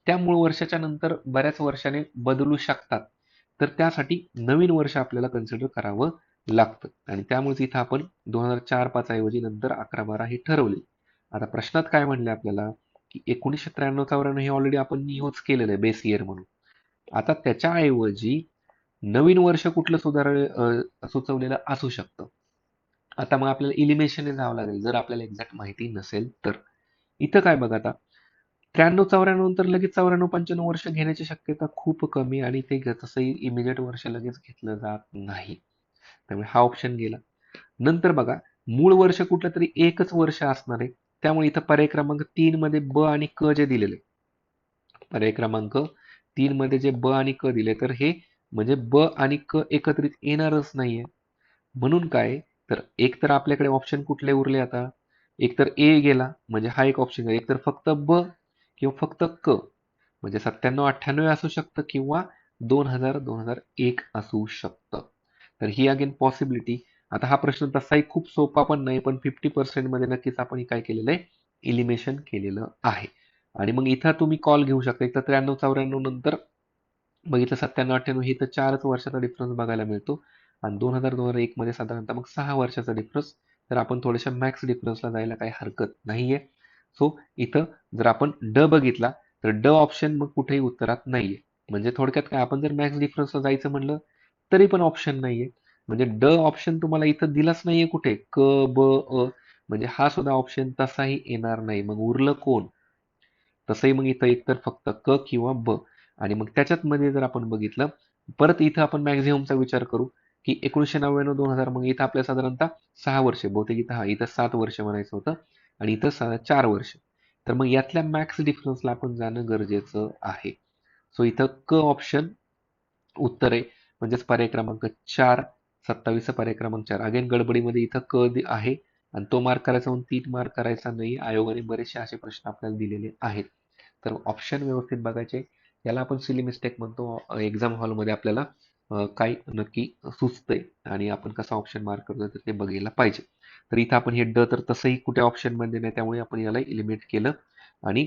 त्या मूळ वर्षाच्या नंतर बऱ्याच वर्षाने बदलू शकतात, तर त्यासाठी नवीन वर्ष आपल्याला कन्सिडर करावं लागतं. आणि त्यामुळे इथं आपण 2004-5 ऐवजी नंतर 11-12 हे ठरवले. आता प्रश्नात काय म्हणले आपल्याला की 1993-94 हे ऑलरेडी आपण यूज केलेलं आहे बेस इयर म्हणून. आता त्याच्याऐवजी नवीन वर्ष कुठलं सुचवलेलं असू शकतं. आता मग आपल्याला इलिमिनेशनने जावं लागेल जर आपल्याला एक्झॅक्ट माहिती नसेल तर. इथं काय बघा, आता 93-94 नंतर लगेच 94-95 वर्ष घेण्याची शक्यता खूप कमी, आणि ते तसंही इमिजिएट वर्ष लगेच घेतलं जात नाही. त्यामुळे हा ऑप्शन गेला. नंतर बघा, मूळ वर्ष कुठलं तरी एकच वर्ष असणार आहे. त्यामुळे इथं पर्याय क्रमांक 3 मध्ये ब आणि क जे दिलेले, पर्याय क्रमांक 3 मध्ये जे ब आणि क दिले, तर हे म्हणजे ब आणि क एकत्रित येणारच नाहीये. म्हणून काय, तर एक तर आपल्याकडे ऑप्शन कुठले उरले आता, एक तर ए गेला म्हणजे हा एक ऑप्शन, एक तर फक्त ब किंवा फक्त क, म्हणजे 97-98 असू शकतं किंवा 2000-2001 असू शकतं. तर ही अगेन पॉसिबिलिटी. आता हा प्रश्न तसाही खूप सोपा पण नाही, पण 50% मध्ये नक्कीच आपण काय केलेलं आहे, इलिमिनेशन केलेलं आहे. आणि मग इथं तुम्ही कॉल घेऊ शकता, एक तर 93-94 नंतर बघितलं 97-98 ही तर 4च वर्षाचा डिफरन्स बघायला मिळतो, आणि 2000-2001 मध्ये साधारणतः मग 6 वर्षाचा डिफरन्स. तर आपण थोड्याशा मॅक्स डिफरन्सला जायला काही हरकत नाहीये. सो इथं जर आपण ड बघितला तर ड ऑप्शन मग कुठेही उत्तरात नाहीये. म्हणजे थोडक्यात काय, आपण जर मॅक्स डिफरन्सला जायचं म्हणलं तरी पण ऑप्शन नाहीये. म्हणजे ड ऑप्शन तुम्हाला इथं दिलाच नाहीये कुठे, क ब अ, म्हणजे हा सुद्धा ऑप्शन तसाही येणार नाही. मग उरलं कोण, तसंही मग इथं एकतर फक्त क किंवा ब. आणि मग त्याच्यात मध्ये जर आपण बघितलं, परत इथं आपण मॅक्झिममचा विचार करू की 1999-2000, मग इथं आपल्या साधारणतः 6 वर्षे, बहुतेक इथं 7 वर्ष म्हणायचं होतं, आणि इथं 4 वर्ष. तर मग यातल्या मॅक्स डिफरन्सला आपण जाणं गरजेचं आहे. सो इथं क ऑप्शन उत्तर आहे, म्हणजेच पर्याय क्रमांक 4, 27 पर्याय क्रमांक 4. अगेन गडबडीमध्ये इथं आहे, आणि तो मार्क करायचा म्हणून 3 मार्क करायचा नाही. आयोगाने बरेचसे असे प्रश्न आपल्याला दिलेले आहेत. तर ऑप्शन व्यवस्थित बघायचे. याला आपण सिली मिस्टेक म्हणतो. एक्झाम हॉलमध्ये आपल्याला काय नक्की सुचतंय आणि आपण कसा ऑप्शन मार्क करतो तर ते बघायला पाहिजे. तर इथं आपण हे ड तर तसंही कुठे ऑप्शन मध्ये नाही, त्यामुळे आपण याला इलिमिनेट केलं, आणि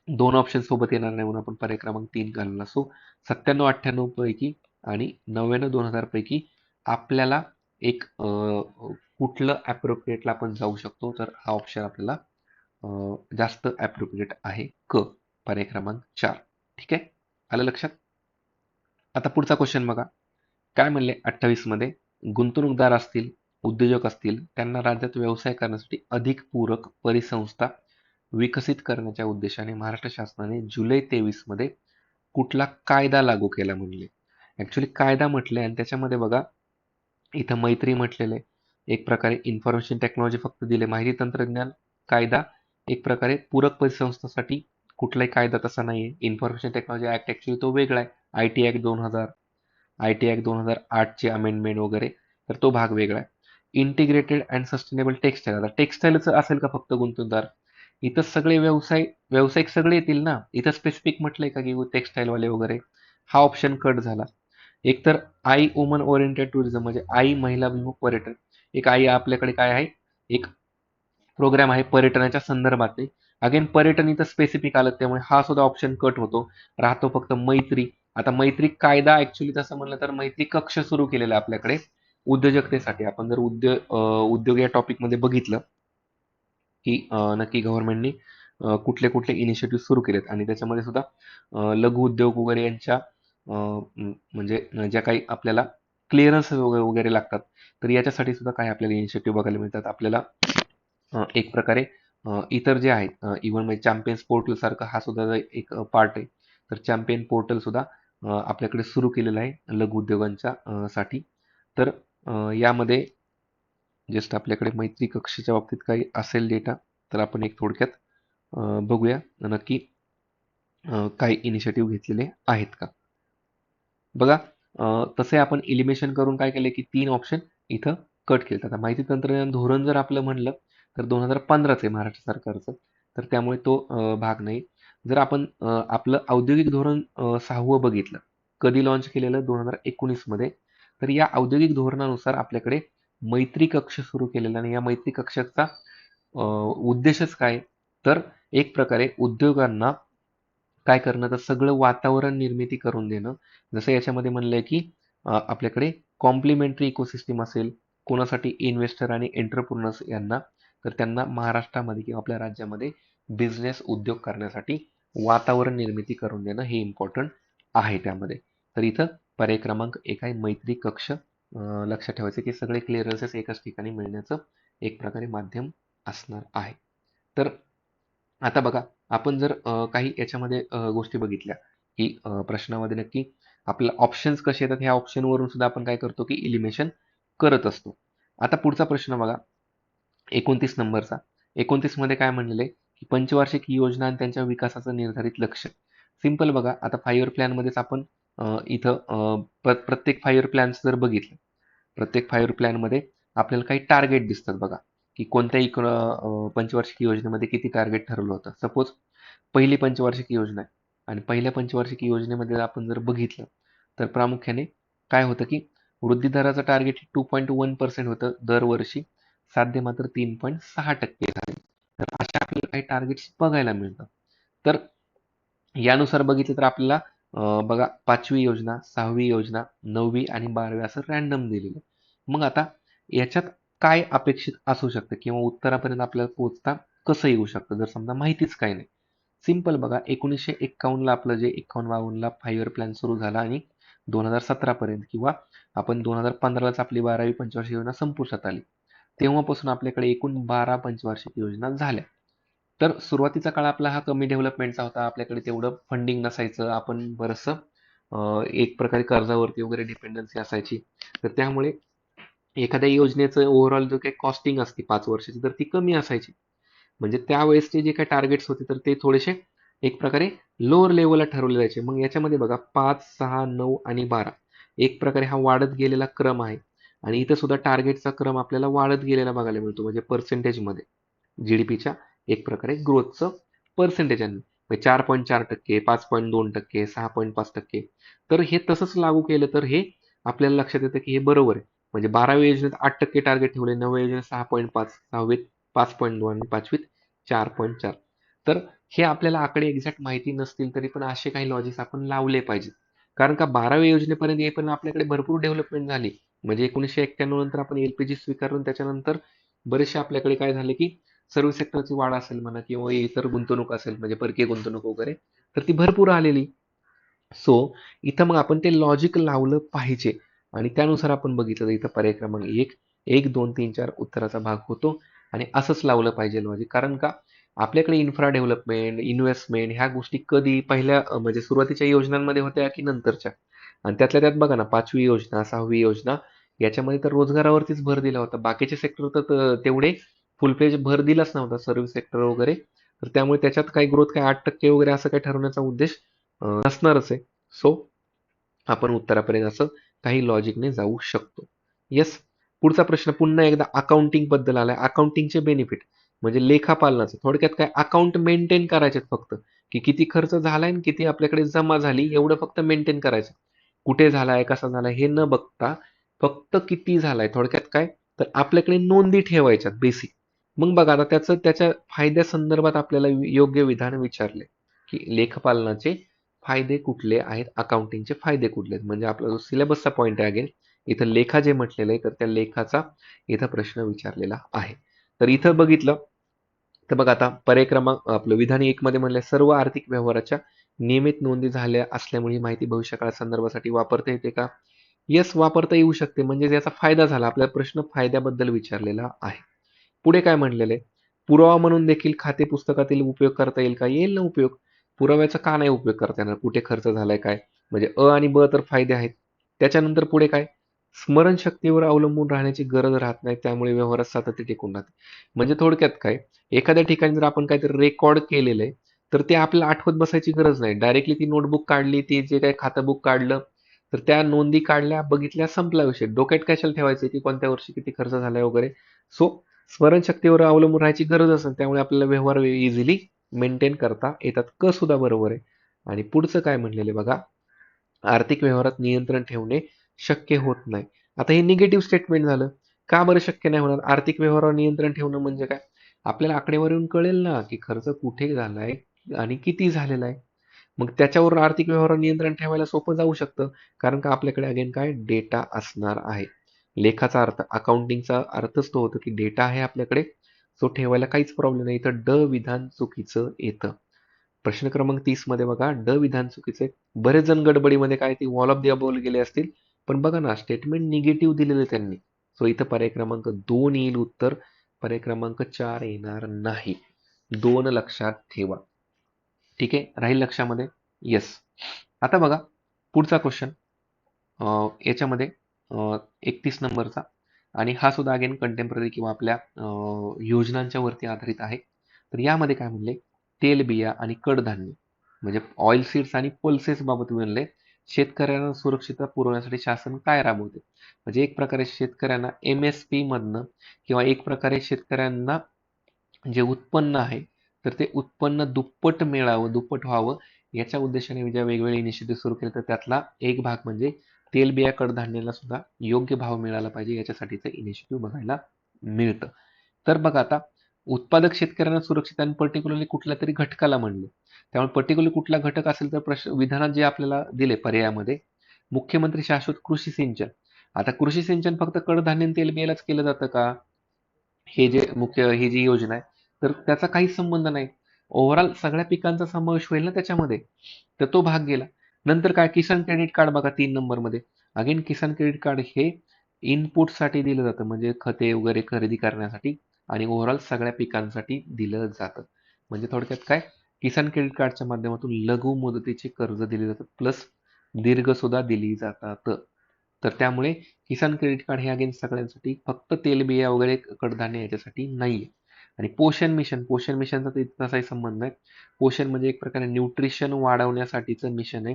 2 ऑप्शन सोबत येणार नाही म्हणून आपण पर्याय क्रमांक 3 घालला. सो 97-98 पैकी आणि 99-2000 पैकी आपल्याला एक कुठलं ॲप्रोप्रिएटला आपण जाऊ शकतो, तर हा ऑप्शन आपल्याला जास्त ॲप्रोप्रिएट आहे, क, पर्याय क्रमांक 4. ठीक आहे, आलं लक्षात. आता पुढचा क्वेश्चन बघा, काय म्हणले 28 मध्ये, गुंतवणूकदार असतील, उद्योजक असतील, त्यांना राज्यात व्यवसाय करण्यासाठी अधिक पूरक परिसंस्था विकसित करण्याच्या उद्देशाने महाराष्ट्र शासनाने जुलै 23 मध्ये कुठला कायदा लागू केला म्हणले. ऍक्च्युली कायदा म्हटले, आणि त्याच्यामध्ये बघा इथं मैत्री म्हटलेलं आहे, एक प्रकारे इन्फॉर्मेशन टेक्नॉलॉजी फक्त दिले, माहिती तंत्रज्ञान कायदा एक प्रकारे पूरक परिसंस्थांसाठी कुठलाही कायदा तसा नाहीये. इन्फॉर्मेशन टेक्नॉलॉजी ऍक्ट ऍक्च्युली तो वेगळा आहे, I T act 2000, I T act 2008 चे अमेंडमेंट वगैरे, तर तो भाग वेगळा आहे. इंटिग्रेटेड अँड सस्टेनेबल टेक्सटाईल, आता टेक्सटाईलच असेल का फक्त गुंतवणूकदार, इथं सगळे व्यावसायिक सगळे येतील ना. इथं स्पेसिफिक म्हटलंय का की टेक्सटाईल वाले वगैरे. हा ऑप्शन कट झाला. एकतर आई वुमन ओरिएंटेड टुरिझम म्हणजे आई महिलाभिमुख पर्यटन. एक आई आपल्याकडे काय आहे, एक प्रोग्राम आहे पर्यटनाच्या संदर्भात. अगेन पर्यटन इथं स्पेसिफिक आलं त्यामुळे हा सुद्धा ऑप्शन कट होतो. राहतो फक्त मैत्री. आता मैत्री कायदा ऍक्च्युली तसं म्हणलं तर मैत्री कक्ष सुरू केलेला आहे आपल्याकडे उद्योजकतेसाठी. आपण जर उद्योग या टॉपिकमध्ये बघितलं की नक्की गव्हर्नमेंटनी कुठले कुठले इनिशिएटिव्ह सुरू केलेत आणि त्याच्यामध्ये सुद्धा लघु उद्योग वगैरे यांच्या म्हणजे ज्या काही आपल्याला क्लिअरन्स वगैरे लागतात तर याच्यासाठी सुद्धा काही आपल्याला इनिशिएटिव्ह बघायला मिळतात. आपल्याला एक प्रकारे इतर जे आहेत इव्हन म्हणजे चॅम्पियन्स पोर्टल सारखा हा सुद्धा एक पार्ट आहे. तर चॅम्पियन पोर्टल सुद्धा आपल्याकडे सुरू केलेलं आहे लघु उद्योगांच्या साठी. तर यामध्ये जस्ट आपल्याकडे मैत्री कक्षाच्या बाबतीत काही असेल डेटा तर आपण एक थोडक्यात बघूया नक्की काही इनिशिएटिव्ह घेतलेले आहेत का. बघा तसे आपण इलिमिनेशन करून काय केले की 3 ऑप्शन इथं कट केले. आता माहिती तंत्रज्ञान धोरण जर आपलं म्हणलं तर 2015च आहे महाराष्ट्र सरकारचं. तर त्यामुळे तो भाग नाही. जर आपण आपलं औद्योगिक धोरण 6वं बघितलं. कधी लॉन्च केलेलं 2019 मध्ये. तर या औद्योगिक धोरणानुसार आपल्याकडे मैत्री कक्ष सुरू केलेला आणि या मैत्री कक्षाचा उद्देशच काय तर एक प्रकारे उद्योगांना काय करणं तर सगळं वातावरण निर्मिती करून देणं. जसं याच्यामध्ये म्हणलंय की आपल्याकडे कॉम्प्लिमेंटरी इकोसिस्टीम असेल कोणासाठी इन्व्हेस्टर आणि एंटरप्रेन्योर्स यांना तर त्यांना महाराष्ट्रामध्ये किंवा आपल्या राज्यामध्ये बिझनेस उद्योग करण्यासाठी वातावरण निर्मिती करून देणं हे इम्पॉर्टंट आहे त्यामध्ये. तर इथं पर्याय क्रमांक 1 आहे मैत्री कक्ष. लक्षात ठेवायचं की सगळे क्लिअरन्सेस एकाच ठिकाणी मिळण्याचं एक प्रकारे माध्यम असणार आहे. तर आता बघा आपण जर काही याच्यामध्ये गोष्टी बघितल्या की प्रश्नामध्ये नक्की आपल्याला ऑप्शन्स कसे येतात ह्या ऑप्शनवरून सुद्धा आपण काय करतो की इलिमिनेशन करत असतो. आता पुढचा प्रश्न बघा 29 नंबरचा. 29 मध्ये काय म्हणलेलं आहे की पंचवार्षिक योजना आणि त्यांच्या विकासाचं निर्धारित लक्ष्य. सिंपल बघा आता 5 इयर प्लॅन मध्येच आपण इथं प्रत्येक 5 इयर प्लॅन्स जर बघितलं प्रत्येक 5 इयर प्लॅन मध्ये आपल्याला काही टार्गेट दिसतात बघा की कोणत्याही पंचवार्षिक योजनेमध्ये किती टार्गेट ठरवलं होतं. सपोज पहिली पंचवार्षिक योजना आहे आणि पहिल्या पंचवार्षिक योजनेमध्ये आपण जर बघितलं तर प्रामुख्याने काय होतं की वृद्धी दराचं टार्गेट 2.1% होतं दरवर्षी. साध्य मात्र 3.6% झाले. तर अशा आपल्याला काही टार्गेट्स बघायला मिळतात. तर यानुसार बघितलं तर आपल्याला बघा 5वी योजना 6वी योजना 9वी आणि 12वी असं रँडम दिलेलं. मग आता याच्यात काय अपेक्षित असू शकतं किंवा उत्तरापर्यंत आपल्याला पोहोचता कसं येऊ शकतं जर समजा माहितीच काही नाही. सिंपल बघा 1951ला आपलं जे 51-52ला 5 इयर प्लॅन सुरू झाला आणि 2017 पर्यंत किंवा आपण 2015लाच आपली 12वी पंचवार्षिक योजना संपुष्टात आली. तेव्हापासून आपल्याकडे एकूण 12 पंचवार्षिक योजना झाल्या. तर सुरुवातीचा काळ आपला हा कमी डेव्हलपमेंटचा होता. आपल्याकडे तेवढं फंडिंग नसायचं. आपण बरंचसं एक प्रकारे कर्जावरती वगैरे डिपेंडन्सी असायची. तर त्यामुळे एखाद्या योजनेचं ओव्हरऑल जो काही कॉस्टिंग असते 5 वर्षाची तर ती कमी असायची. म्हणजे त्यावेळेसचे जे काही टार्गेट्स होते तर ते थोडेसे एक प्रकारे लोअर लेवलला ठरवले जायचे. मग याच्यामध्ये बघा 5, 6, 9 आणि 12 एक प्रकारे हा वाढत गेलेला क्रम आहे. आणि इथं सुद्धा टार्गेटचा क्रम आपल्याला वाढत गेलेला बघायला मिळतो म्हणजे पर्सेंटेजमध्ये जीडीपीच्या एक प्रकारे ग्रोथचं पर्सेंटेज आहे 4.4%, 5.2%, 6.5%. तर हे तसंच लागू केलं तर हे आपल्याला लक्षात येतं की हे बरोबर आहे. म्हणजे 12व्या योजनेत 8% टार्गेट ठेवले, 9व्या योजनेत 6.5, 6वीत 5.2 आणि 5वीत 4.4. तर हे आपल्याला आकडे एक्झॅक्ट माहिती नसतील तरी पण असे काही लॉजिक्स आपण लावले पाहिजेत. कारण का 12व्या योजनेपर्यंत येईपर्यंत आपल्याकडे भरपूर डेव्हलपमेंट झाली. म्हणजे 1991 नंतर आपण एलपीजी स्वीकारून त्याच्यानंतर बरेचसे आपल्याकडे काय झाले की सर्व्हिस सेक्टरची वाढ असेल म्हणा किंवा इतर गुंतवणूक असेल म्हणजे परकीय गुंतवणूक वगैरे तर ती भरपूर आलेली. सो इथं मग आपण ते लॉजिक लावलं पाहिजे आणि त्यानुसार आपण बघितलं तर इथं पर्याय क्रमांक 1, 2, 3, 4 उत्तराचा भाग होतो आणि असंच लावलं पाहिजे लॉजिक. कारण का आपल्याकडे इन्फ्रा डेव्हलपमेंट, इन्व्हेस्टमेंट ह्या गोष्टी कधी पहिल्या म्हणजे सुरुवातीच्या योजनांमध्ये होत्या की नंतरच्या. आणि त्यातल्या त्यात बघा ना 5वी योजना 6वी योजना याच्यामध्ये तर रोजगारावरतीच भर दिला होता. बाकीचे सेक्टर तर तेवढे फुल फ्लेज भर दिलाच नव्हता सर्व्हिस सेक्टर वगैरे. तर त्यामुळे त्याच्यात काही ग्रोथ काय 8% वगैरे असं काही ठरवण्याचा उद्देश नसणारच आहे. सो आपण उत्तरापर्यंत असं काही लॉजिकने जाऊ शकतो. येस. पुढचा प्रश्न पुन्हा एकदा अकाउंटिंग बद्दल आलाय. अकाउंटिंगचे बेनिफिट. म्हणजे लेखापालनाचं थोडक्यात काय अकाउंट मेंटेन करायचे फक्त, की किती खर्च झालाय आणि किती आपल्याकडे जमा झाली एवढं फक्त मेंटेन करायचं. कुठे झालाय कसा झालाय हे न बघता फक्त किती झालाय थोडक्यात काय तर आपल्याकडे नोंदी ठेवायच्यात बेसिक. मग बघा आता त्याच्या फायद्या संदर्भात आपल्याला योग्य विधान विचारले की लेखपालनाचे फायदे कुठले आहेत, अकाउंटिंगचे फायदे कुठले आहेत, म्हणजे आपला जो सिलेबसचा पॉईंट आहे अगेन इथं लेखा जे म्हटलेलं आहे तर त्या लेखाचा इथं प्रश्न विचारलेला आहे. तर इथं बघितलं तर बघा आता पर्याय क्रमांक आपलं विधान एक मध्ये म्हणलं सर्व आर्थिक व्यवहाराच्या नियमित नोंदी झाल्या असल्यामुळे ही माहिती भविष्यकाळ संदर्भासाठी वापरता येते का? येस, वापरता येऊ शकते. म्हणजे याचा फायदा झाला. आपला प्रश्न फायद्याबद्दल विचारलेला आहे. पुढे काय म्हणलेलं आहे? पुरावा म्हणून देखील खाते पुस्तकातील उपयोग करता येईल का? येईल ना उपयोग. पुराव्याचा का नाही उपयोग करता येणार? कुठे खर्च झालाय काय? म्हणजे अ आणि ब तर फायदे आहेत. त्याच्यानंतर पुढे काय? स्मरणशक्तीवर अवलंबून राहण्याची गरज राहत नाही, त्यामुळे व्यवहारात सातत्य टिकून राहते. म्हणजे थोडक्यात काय? एखाद्या ठिकाणी जर आपण काहीतरी रेकॉर्ड केलेलं आहे, तर ते आपल्याला आठवत बसायची गरज नाही. डायरेक्टली ती नोटबुक काढली, ती जे काही खातं बुक काढलं, तर त्या नोंदी काढल्या, बघितल्या, संपला विषय. डोक्यात कशाला ठेवायचं की कोणत्या वर्षी किती खर्च झालाय वगैरे. सो स्मरणशक्तीवर अवलंबून राहायची गरज असेल, त्यामुळे आपल्याला व्यवहार इझिली मेंटेन करता येतात. क सुद्धा बरोबर आहे. आणि पुढचं काय म्हणलेलं बघा, आर्थिक व्यवहारात नियंत्रण ठेवणे शक्य होत नाही. आता हे निगेटिव्ह स्टेटमेंट झालं. का बरं शक्य नाही होणार? आर्थिक व्यवहारावर नियंत्रण ठेवणं म्हणजे काय? आपल्याला आकडेवारीवरून कळेल ना की खर्च कुठे झालाय आणि किती झालेला आहे. मग त्याच्यावर आर्थिक व्यवहारावर नियंत्रण ठेवायला सोपं जाऊ शकतं. कारण का आपल्याकडे अगेन काय डेटा असणार आहे. लेखाचा अर्थ अकाउंटिंगचा अर्थच तो होतो की डेटा आहे आपल्याकडे, तो ठेवायला काहीच प्रॉब्लेम नाही. इथं ड विधान चुकीचं येतं. प्रश्न क्रमांक 30 मध्ये बघा ड विधान चुकीचे. बरेच जण गडबडीमध्ये काय ती वॉल ऑफ द अबोव गेले असतील, पण बघा ना स्टेटमेंट निगेटिव्ह दिलेलं त्यांनी. सो इथं पर्याय क्रमांक 2 येईल उत्तर. पर्याय क्रमांक 4 येणार नाही. 2 लक्षात ठेवा. ठीक आहे, राहील लक्षामध्ये. येस. आता बघा पुढचा क्वेश्चन याच्यामध्ये 31 नंबरचा, आणि हा सुद्धा अगेन कंटेम्पररी किंवा आपल्या योजनांच्या वरती आधारित आहे. तर यामध्ये काय म्हणले, तेलबिया आणि कडधान्य म्हणजे ऑइल सीड्स आणि पल्सेस बाबत म्हणले शेतकऱ्यांना सुरक्षितता पुरवण्यासाठी शासन काय राबवते. म्हणजे एक प्रकारे शेतकऱ्यांना MSP मधनं किंवा एक प्रकारे शेतकऱ्यांना जे उत्पन्न आहे तर ते उत्पन्न दुप्पट मिळावं, दुप्पट व्हावं याच्या उद्देशाने ज्या वेगवेगळे इनिशिएटिव्ह सुरू केले तर त्यातला एक भाग म्हणजे तेलबिया कडधान्याला सुद्धा योग्य भाव मिळाला पाहिजे याच्यासाठीचं इनिशिएटिव्ह बघायला मिळतं. तर बघा आता उत्पादक शेतकऱ्यांना सुरक्षित आणि पर्टिक्युलरली कुठल्या तरी घटकाला म्हणले, त्यामुळे पर्टिक्युलर कुठला घटक असेल तर प्रश्न विधानात जे आपल्याला दिले पर्यायामध्ये मुख्यमंत्री शाश्वत कृषी सिंचन. आता कृषी सिंचन फक्त कडधान्य आणि तेलबियालाच केलं जातं का? हे जे मुख्य ही जी योजना आहे तर त्याचा काहीच संबंध नाही. ओव्हरऑल सगळ्या पिकांचा समावेश होईल ना त्याच्यामध्ये. तर तो भाग गेला. नंतर काय किसान क्रेडिट कार्ड बघा 3 नंबर मध्ये. अगेन किसान क्रेडिट कार्ड हे इनपुटसाठी दिलं जातं म्हणजे खते वगैरे खरेदी करण्यासाठी, आणि ओव्हरऑल सगळ्या पिकांसाठी दिलं जातं. म्हणजे थोडक्यात काय किसान क्रेडिट कार्डच्या माध्यमातून लघु मुदतीचे कर्ज दिले जातात प्लस दीर्घ सुद्धा दिली जातात. तर त्यामुळे किसान क्रेडिट कार्ड हे अगेन सगळ्यांसाठी, फक्त तेलबिया वगैरे कडधान्य याच्यासाठी नाहीये. आणि पोषण मिशनचा तसाही संबंध नाही. पोषण म्हणजे एक प्रकारे न्यूट्रिशन वाढवण्यासाठीचं मिशन आहे,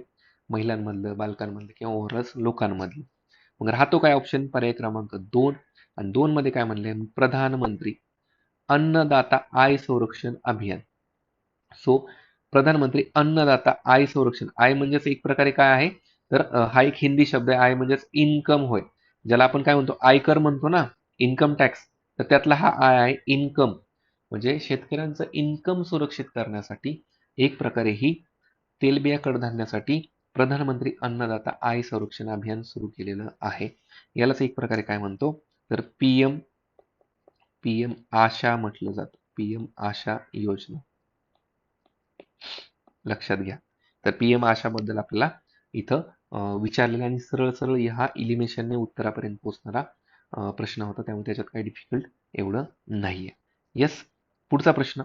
महिलांमधलं, बालकांमधलं किंवा ओव्हरऑल लोकांमधलं. मग राहतो काय ऑप्शन पर्याय क्रमांक 2. आणि 2 मध्ये काय म्हणले, प्रधानमंत्री अन्नदाता आय संरक्षण अभियान. सो प्रधानमंत्री अन्नदाता आय संरक्षण, आय म्हणजेच एक प्रकारे काय आहे तर हा एक हिंदी शब्द आहे. आय म्हणजेच इन्कम होय, ज्याला आपण काय म्हणतो आयकर म्हणतो ना, इन्कम टॅक्स. तर त्यातला हा आय आहे इन्कम. म्हणजे शेतकऱ्यांचं इन्कम सुरक्षित करण्यासाठी एक प्रकारे ही तेलबिया कडधान्यासाठी प्रधानमंत्री अन्नदाता आय संरक्षण अभियान सुरू केलेलं आहे. यालाच एक प्रकारे काय म्हणतो तर पीएम आशा म्हटलं जातं. पीएम आशा योजना लक्षात घ्या. तर पीएम आशाबद्दल आपल्याला इथं विचारलेलं आणि सरळ सरळ हा इलिमिनेशनने उत्तरापर्यंत पोहोचणारा प्रश्न होता, त्यामुळे त्याच्यात काही डिफिकल्ट एवढं नाहीये. येस. पुढचा प्रश्न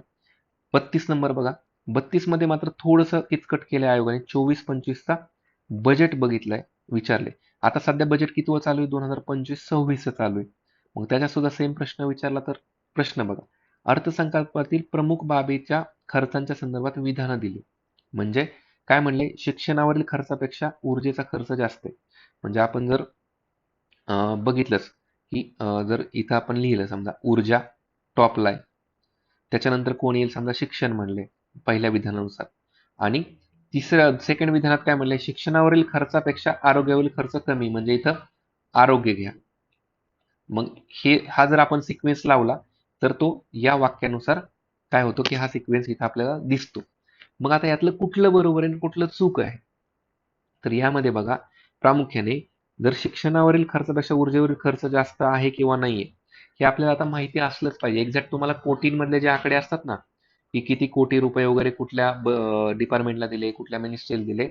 32 नंबर बघा. 32 मध्ये मात्र थोडंसं किचकट केलंय आयोगाने. 24-25चा बजेट बघितलाय, विचारले. आता सध्या बजेट किती चालू आहे 2025-26 चालू आहे. मग त्याच्यात सुद्धा सेम प्रश्न विचारला तर प्रश्न बघा, अर्थसंकल्पातील प्रमुख बाबीच्या खर्चांच्या संदर्भात विधानं दिली. म्हणजे काय म्हणले, शिक्षणावरील खर्चापेक्षा ऊर्जेचा खर्च जास्त आहे. म्हणजे आपण जर बघितलंच की जर इथं आपण लिहिलं समजा ऊर्जा टॉपला आहे, त्याच्यानंतर कोण येईल समजा शिक्षण म्हणले पहिल्या विधानानुसार, आणि सेकंड विधानात काय म्हणले, शिक्षणावरील खर्चापेक्षा आरोग्यावरील खर्च कमी, म्हणजे इथं आरोग्य घ्या. मग हा जर आपण सिक्वेन्स लावला तर तो या वाक्यानुसार काय होतो की हा सिक्वेन्स इथं आपल्याला दिसतो. मग आता यातलं कुठलं बरोबर आहे आणि कुठलं चूक आहे, तर यामध्ये बघा प्रामुख्याने जर शिक्षणावरील खर्चापेक्षा ऊर्जेवरील खर्च जास्त आहे किंवा नाहीये हे आपल्याला आता माहिती असलंच पाहिजे. एक्झॅक्ट तुम्हाला कोटींमधले जे आकडे असतात ना, की किती कोटी रुपये वगैरे कुठल्या डिपार्टमेंटला दिले, कुठल्या मिनिस्ट्रीला दिले,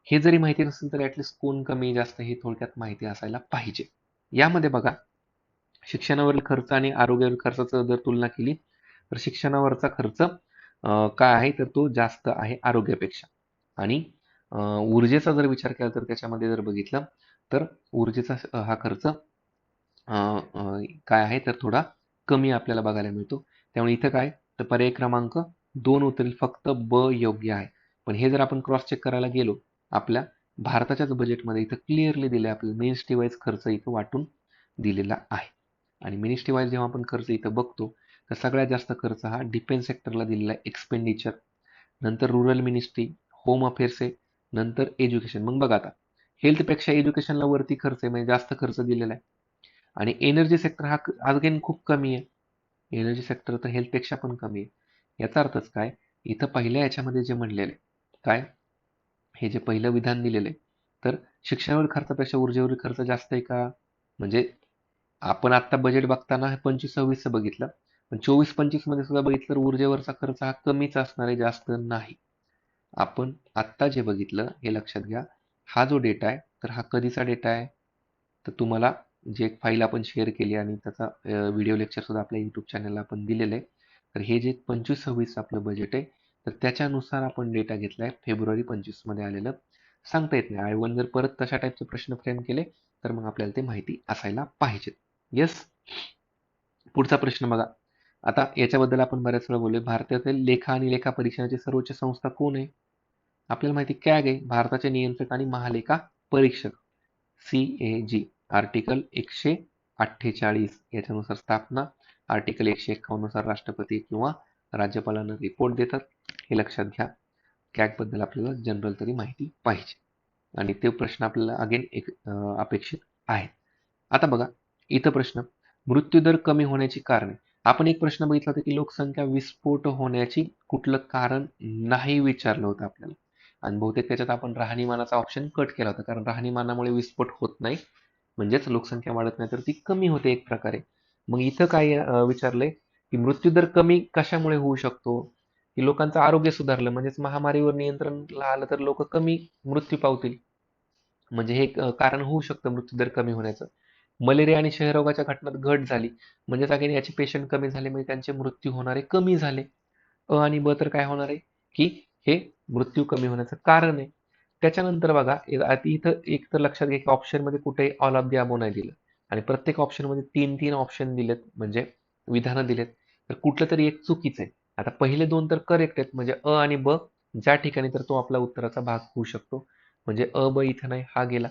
हे जरी माहिती नसेल तर ऍटलिस्ट कोण कमी जास्त हे थोडक्यात माहिती असायला पाहिजे. यामध्ये बघा शिक्षणावरील खर्च आणि आरोग्यावरील खर्चाचं जर तुलना केली तर शिक्षणावरचा खर्च काय आहे तर तो जास्त आहे आरोग्यापेक्षा. आणि ऊर्जेचा जर विचार केला तर त्याच्यामध्ये जर बघितलं तर ऊर्जेचा हा खर्च काय आहे तर थोडा कमी आपल्याला बघायला मिळतो. त्यामुळे इथं काय तर पर्याय क्रमांक 2 उतरेल, फक्त ब योग्य आहे. पण हे जर आपण क्रॉस चेक करायला गेलो आपल्या भारताच्याच बजेटमध्ये इथं क्लिअरली दिलं आहे, आपल्याला मिनिस्ट्री वाईज खर्च इथं वाटून दिलेला आहे. आणि मिनिस्ट्री वाईज जेव्हा आपण खर्च इथं बघतो तर सगळ्यात जास्त खर्च हा डिफेन्स सेक्टरला दिलेला आहे एक्सपेंडिचर, नंतर रुरल मिनिस्ट्री, होम अफेअर्स आहे, नंतर एज्युकेशन. मग बघा आता हेल्थपेक्षा एज्युकेशनला वरती खर्च आहे, म्हणजे जास्त खर्च दिलेला आहे. आणि एनर्जी सेक्टर हा अगेन खूप कमी आहे. एनर्जी सेक्टर तर हेल्थपेक्षा पण कमी आहे. याचा अर्थच काय, इथं पहिल्या याच्यामध्ये जे म्हणलेले काय, हे जे पहिलं विधान दिलेलं आहे तर शिक्षणावर खर्चापेक्षा ऊर्जेवरील खर्च जास्त आहे का, म्हणजे आपण आता बजेट बघताना 25-26 बघितलं, पण 24-25 मध्ये सुद्धा बघितलं तर ऊर्जेवरचा खर्च हा कमीच असणार आहे, जास्त नाही. आपण आत्ता जे बघितलं हे लक्षात घ्या, हा जो डेटा आहे तर हा कधीचा डेटा आहे, तर तुम्हाला जे एक फाईल आपण शेअर केली आणि त्याचा व्हिडिओ लेक्चर सुद्धा आपल्या युट्यूब चॅनलला आपण दिलेलं आहे. तर हे जे 25-26 आपलं बजेट आहे तर त्याच्यानुसार आपण डेटा घेतला आहे, फेब्रुवारी 25 मध्ये आलेलं. सांगता येत नाही, I1 जर परत तशा टाईपचे प्रश्न फ्रेम केले तर मग आपल्याला ते माहिती असायला पाहिजे. येस. पुढचा प्रश्न बघा. आता याच्याबद्दल आपण बऱ्याच वेळा बोललो, भारतातील लेखा आणि लेखा परीक्षणाची सर्वोच्च संस्था कोण आहे, आपल्याला माहिती कॅग आहे, भारताचे नियंत्रक आणि महालेखा परीक्षक. CAG आर्टिकल 148 याच्यानुसार स्थापना, आर्टिकल 151 नुसार राष्ट्रपती किंवा राज्यपालांना रिपोर्ट देतात. हे लक्षात घ्या. कॅग बद्दल आपल्याला जनरल तरी माहिती पाहिजे आणि ते प्रश्न आपल्याला अगेन एक अपेक्षित आहे. आता बघा इथं प्रश्न, मृत्यूदर कमी होण्याची कारणे. आपण एक प्रश्न बघितला होता की लोकसंख्या विस्फोट होण्याची कुठलं कारण नाही विचारलं होतं आपल्याला, आणि बहुतेक त्याच्यात आपण राहणीमानाचा ऑप्शन कट केला होता, कारण राहणीमानामुळे विस्फोट होत नाही, म्हणजेच लोकसंख्या वाढत नाही तर ती कमी होते एक प्रकारे. मग इथं काय विचारलंय की मृत्यूदर कमी कशामुळे होऊ शकतो, की लोकांचं आरोग्य सुधारलं, म्हणजेच महामारीवर नियंत्रण आलं तर लोक कमी मृत्यू पावतील, म्हणजे हे कारण होऊ शकतं मृत्यूदर कमी होण्याचं. मलेरिया आणि क्षयरोगाच्या घटनात घट झाली, म्हणजेच अगेन याचे पेशंट कमी झाले, म्हणजे त्यांचे मृत्यू होणारे कमी झाले. आणि ब तर काय होणार आहे की हे मृत्यू कमी होण्याचं कारण आहे. त्याच्यानंतर बघा इथं एक तर लक्षात घ्या की ऑप्शन मध्ये कुठे ऑल ऑफ दी अबो नाही दिलं, आणि प्रत्येक ऑप्शन मध्ये 3-3 ऑप्शन दिलेत, म्हणजे विधानं दिलेत, तर कुठलं तरी एक चुकीचं आहे. आता पहिले 2 तर करेक्ट आहेत, म्हणजे अ आणि ब ज्या ठिकाणी तर तो आपला उत्तराचा भाग होऊ शकतो. म्हणजे अ ब इथं नाही, हा गेला.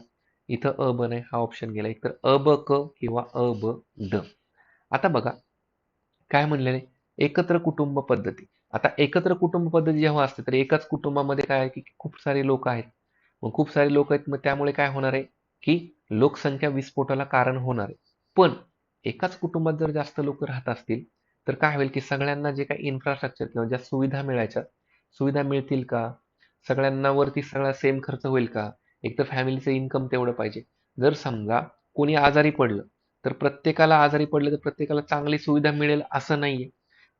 इथं अ ब नाही, हा ऑप्शन गेला. एक तर अ ब क किंवा अ ब ड. आता बघा काय म्हणलेले, एकत्र कुटुंब पद्धती. आता एकत्र कुटुंब पद्धती जेव्हा असते तर एकाच कुटुंबामध्ये काय आहे की खूप सारे लोक आहेत. मग खूप सारे लोक आहेत, मग त्यामुळे काय होणार आहे की लोकसंख्या विस्फोटाला कारण होणार आहे. पण एकाच कुटुंबात जर जास्त लोक राहत असतील तर काय होईल की सगळ्यांना जे काही इन्फ्रास्ट्रक्चर किंवा ज्या सुविधा मिळायच्या, सुविधा मिळतील का, सगळ्यांना वरती सगळा सेम खर्च होईल का, एक तर फॅमिलीचं इन्कम तेवढं पाहिजे. जर समजा कोणी आजारी पडलं तर प्रत्येकाला आजारी पडलं तर प्रत्येकाला चांगली सुविधा मिळेल असं नाहीये,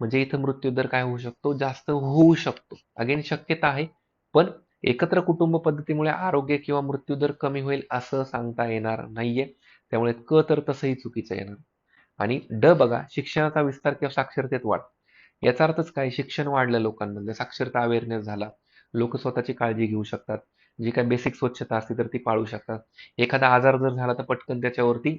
म्हणजे इथं मृत्यूदर काय होऊ शकतो, जास्त होऊ शकतो. अगेन शक्यता आहे, पण एकत्र कुटुंब पद्धतीमुळे आरोग्य किंवा मृत्यूदर कमी होईल असं सांगता येणार नाहीये. त्यामुळे क तर तसंही चुकीचं येणार. आणि ड बघा, शिक्षणाचा विस्तार किंवा साक्षरतेत वाढ. याचा अर्थच काय, शिक्षण वाढलं लोकांमध्ये, साक्षरता अवेअरनेस झाला, लोक स्वतःची काळजी घेऊ शकतात, जी काही बेसिक स्वच्छता असते तर ती पाळू शकतात. एखादा आजार जर झाला तर पटकन त्याच्यावरती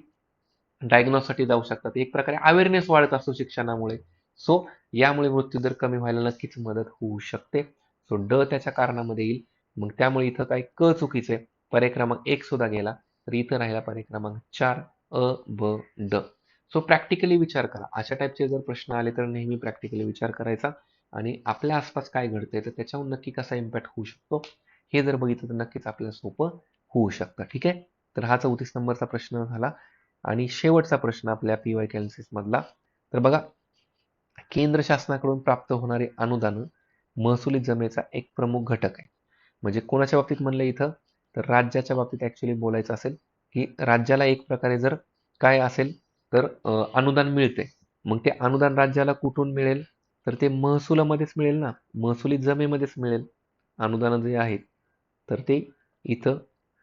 डायग्नोससाठी जाऊ शकतात. एक प्रकारे अवेअरनेस वाढत असतो शिक्षणामुळे. सो यामुळे मृत्यूदर कमी व्हायला नक्कीच मदत होऊ शकते. सो ड त्याच्या कारणामध्ये येईल. मग त्यामुळे इथं काय क चुकीचे, पर्याय क्रमांक 1 सुद्धा गेला, तर इथं राहिला पर्याय क्रमांक 4 अ ब ड. सो प्रॅक्टिकली विचार करा. अशा टाईपचे जर प्रश्न आले तर नेहमी प्रॅक्टिकली विचार करायचा आणि आपल्या आसपास काय घडतंय तर त्याच्यावर नक्की कसा इम्पॅक्ट होऊ शकतो हे जर बघितलं तर नक्कीच आपल्याला सोपं होऊ शकतं. ठीक आहे. तर हा 34 नंबरचा प्रश्न झाला. आणि शेवटचा प्रश्न आपल्या PY अनालिसिस मधला. तर बघा, केंद्र शासनाकडून प्राप्त होणारे अनुदान महसुली जमेचा एक प्रमुख घटक आहे. म्हणजे कोणाच्या बाबतीत म्हणलं इथं, तर राज्याच्या बाबतीत ऍक्च्युली बोलायचं असेल की राज्याला एक प्रकारे जर काय असेल तर अनुदान मिळते. मग ते अनुदान राज्याला कुठून मिळेल, तर ते महसुलामध्येच मिळेल ना, महसुली जमेमध्येच मिळेल. अनुदान जे आहेत तर ते इथं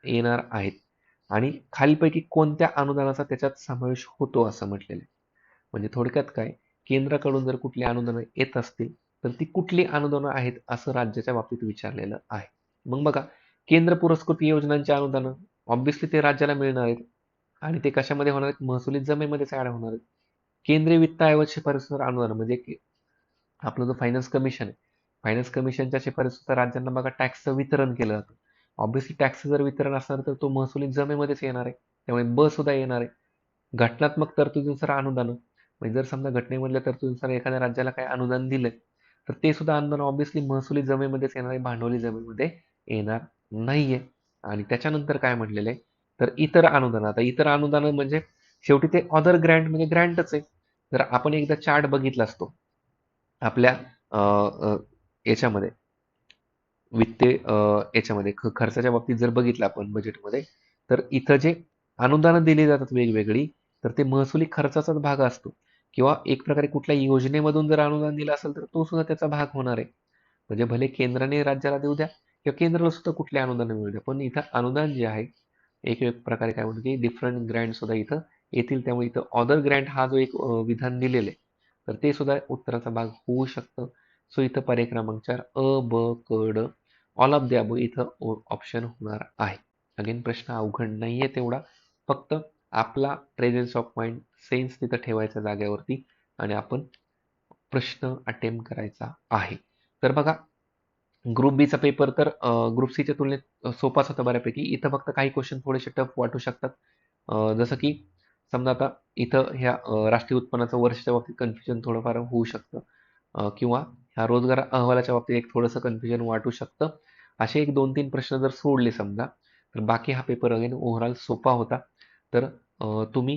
येणार आहेत. आणि खालीलपैकी कोणत्या अनुदानाचा त्याच्यात समावेश होतो असं म्हटलेलं आहे. म्हणजे थोडक्यात काय, केंद्राकडून जर कुठली अनुदानं येत असतील तर ती कुठली अनुदानं आहेत असं राज्याच्या बाबतीत विचारलेलं आहे. मग बघा, केंद्र पुरस्कृत योजनांची अनुदानं ऑब्व्हियसली ते राज्याला मिळणार आहेत आणि ते कशामध्ये होणार आहेत, महसुली जमेमध्येच ऍड होणार आहेत. केंद्रीय वित्त आयोगाची शिफारसीनुसार अनुदान म्हणजे आपलं जो फायनान्स कमिशन आहे, फायनान्स कमिशनच्या शिफारसीनुसार राज्यांना बघा टॅक्सचं वितरण केलं जातं. ऑब्व्हियसली टॅक्सचं जर वितरण असणार तर तो महसुली जमेमध्येच येणार आहे, त्यामुळे ब सुद्धा येणार आहे. घटनात्मक तरतुदीनुसार अनुदान म्हणजे जर समजा घटनेमधल्या तरतुदीनुसार एखाद्या राज्याला काही अनुदान दिलंय तर ते सुद्धा अनुदान ऑब्व्हियसली महसुली जमेमध्येच येणार आहे, भांडवली जमेमध्ये येणार नाहीये. आणि त्याच्यानंतर काय म्हटलेलं आहे, तर इतर अनुदान. आता इतर अनुदान म्हणजे शेवटी ते अदर ग्रँट म्हणजे ग्रँटच आहे. जर आपण एकदा चार्ट बघितला असतो आपल्या याच्यामध्ये वित्तीय याच्यामध्ये खर्चाच्या बाबतीत जर बघितलं आपण बजेटमध्ये, तर इथं जे अनुदानं दिली जातात वेगवेगळी, तर ते महसुली खर्चाचाच भाग असतो. किंवा एक प्रकारे कुठल्या योजनेमधून जर अनुदान दिलं असेल तर तो सुद्धा त्याचा भाग होणार आहे. म्हणजे भले केंद्राने राज्याला देऊ द्या किंवा केंद्राला सुद्धा कुठले अनुदान मिळू द्या, पण इथं अनुदान जे आहे एक प्रकारे काय म्हणतो की डिफरंट ग्रँट सुद्धा इथं येतील. त्यामुळे इथं ऑदर ग्रँट हा जो एक विधान दिलेलं आहे तर ते सुद्धा उत्तराचा भाग होऊ शकतं. सो इथं पर्याय क्रमांक 4 अ, ब, क, ड ऑल ऑफ द अबो इथं ऑप्शन होणार आहे. अगेन प्रश्न अवघड नाहीये तेवढा, फक्त आपला प्रेझेन्स ऑफ माइंड सेन्स तिथं ठेवायचा जागेवरती आणि आपण प्रश्न अटेम्प्ट करायचा आहे. तर बघा, ग्रुप बी चा पेपर तर ग्रुप सी च्या तुलनेत सोपाच होता बऱ्यापैकी. इथं फक्त काही क्वेश्चन थोडेसे टफ वाटू शकतात. जसं की समजा आता इथं ह्या राष्ट्रीय उत्पन्नाचं वर्षाच्या बाबतीत कन्फ्युजन थोडंफार होऊ शकतं. किंवा ह्या रोजगार अहवालाच्या बाबतीत एक थोडंसं कन्फ्युजन वाटू शकतं. असे एक 2-3 प्रश्न जर सोडले समजा, तर बाकी हा पेपर अगेन ओव्हरऑल सोपा होता. तर तुम्ही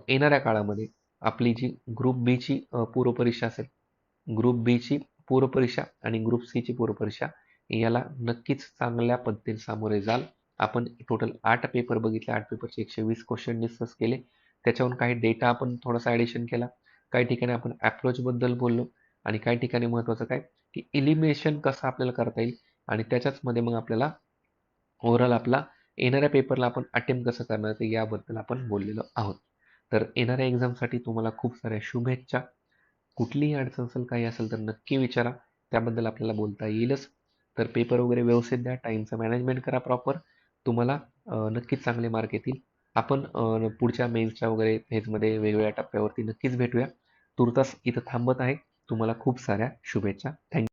येणाऱ्या काळामध्ये आपली जी ग्रुप बी ची पूर्वपरीक्षा असेल, ग्रुप बी ची पूर्वपरीक्षा आणि ग्रुप सी ची पूर्वपरीक्षा याला नक्कीच चांगल्या पद्धतीने सामोरे जाल. आपण टोटल 8 पेपर बघितले, 8 पेपरचे 120 क्वेश्चन डिस्कस केले. त्याच्यावरून काही डेटा आपण थोडासा ॲडिशन केला, काही ठिकाणी आपण अप्रोच बद्दल बोललो आणि काही ठिकाणी महत्त्वाचं काय की एलिमिनेशन कसं आपल्याला करता येईल आणि त्याच्याच मध्ये मग आपल्याला ओव्हरऑल आपला येणाऱ्या पेपरला आपण अटेम्प्ट कसं करणार ते याबद्दल आपण बोललेलो आहोत. तर येणाऱ्या एक्झामसाठी तुम्हाला खूप साऱ्या शुभेच्छा. कुठलीही अडचण असेल, काही असेल तर नक्की विचारा. त्याबद्दल आपल्याला बोलता येईलच. तर पेपर वगैरे व्यवस्थित द्या, टाईमचं मॅनेजमेंट करा प्रॉपर. तुम्हाला नक्कीच चांगले मार्क येतील. आपण पुढच्या मेन्सच्या वगैरे फेजमध्ये वेगवेगळ्या टप्प्यावरती नक्कीच भेटूया. तूर्तास इथं थांबत आहे. तुम्हाला खूप साऱ्या शुभेच्छा. थँक्यू.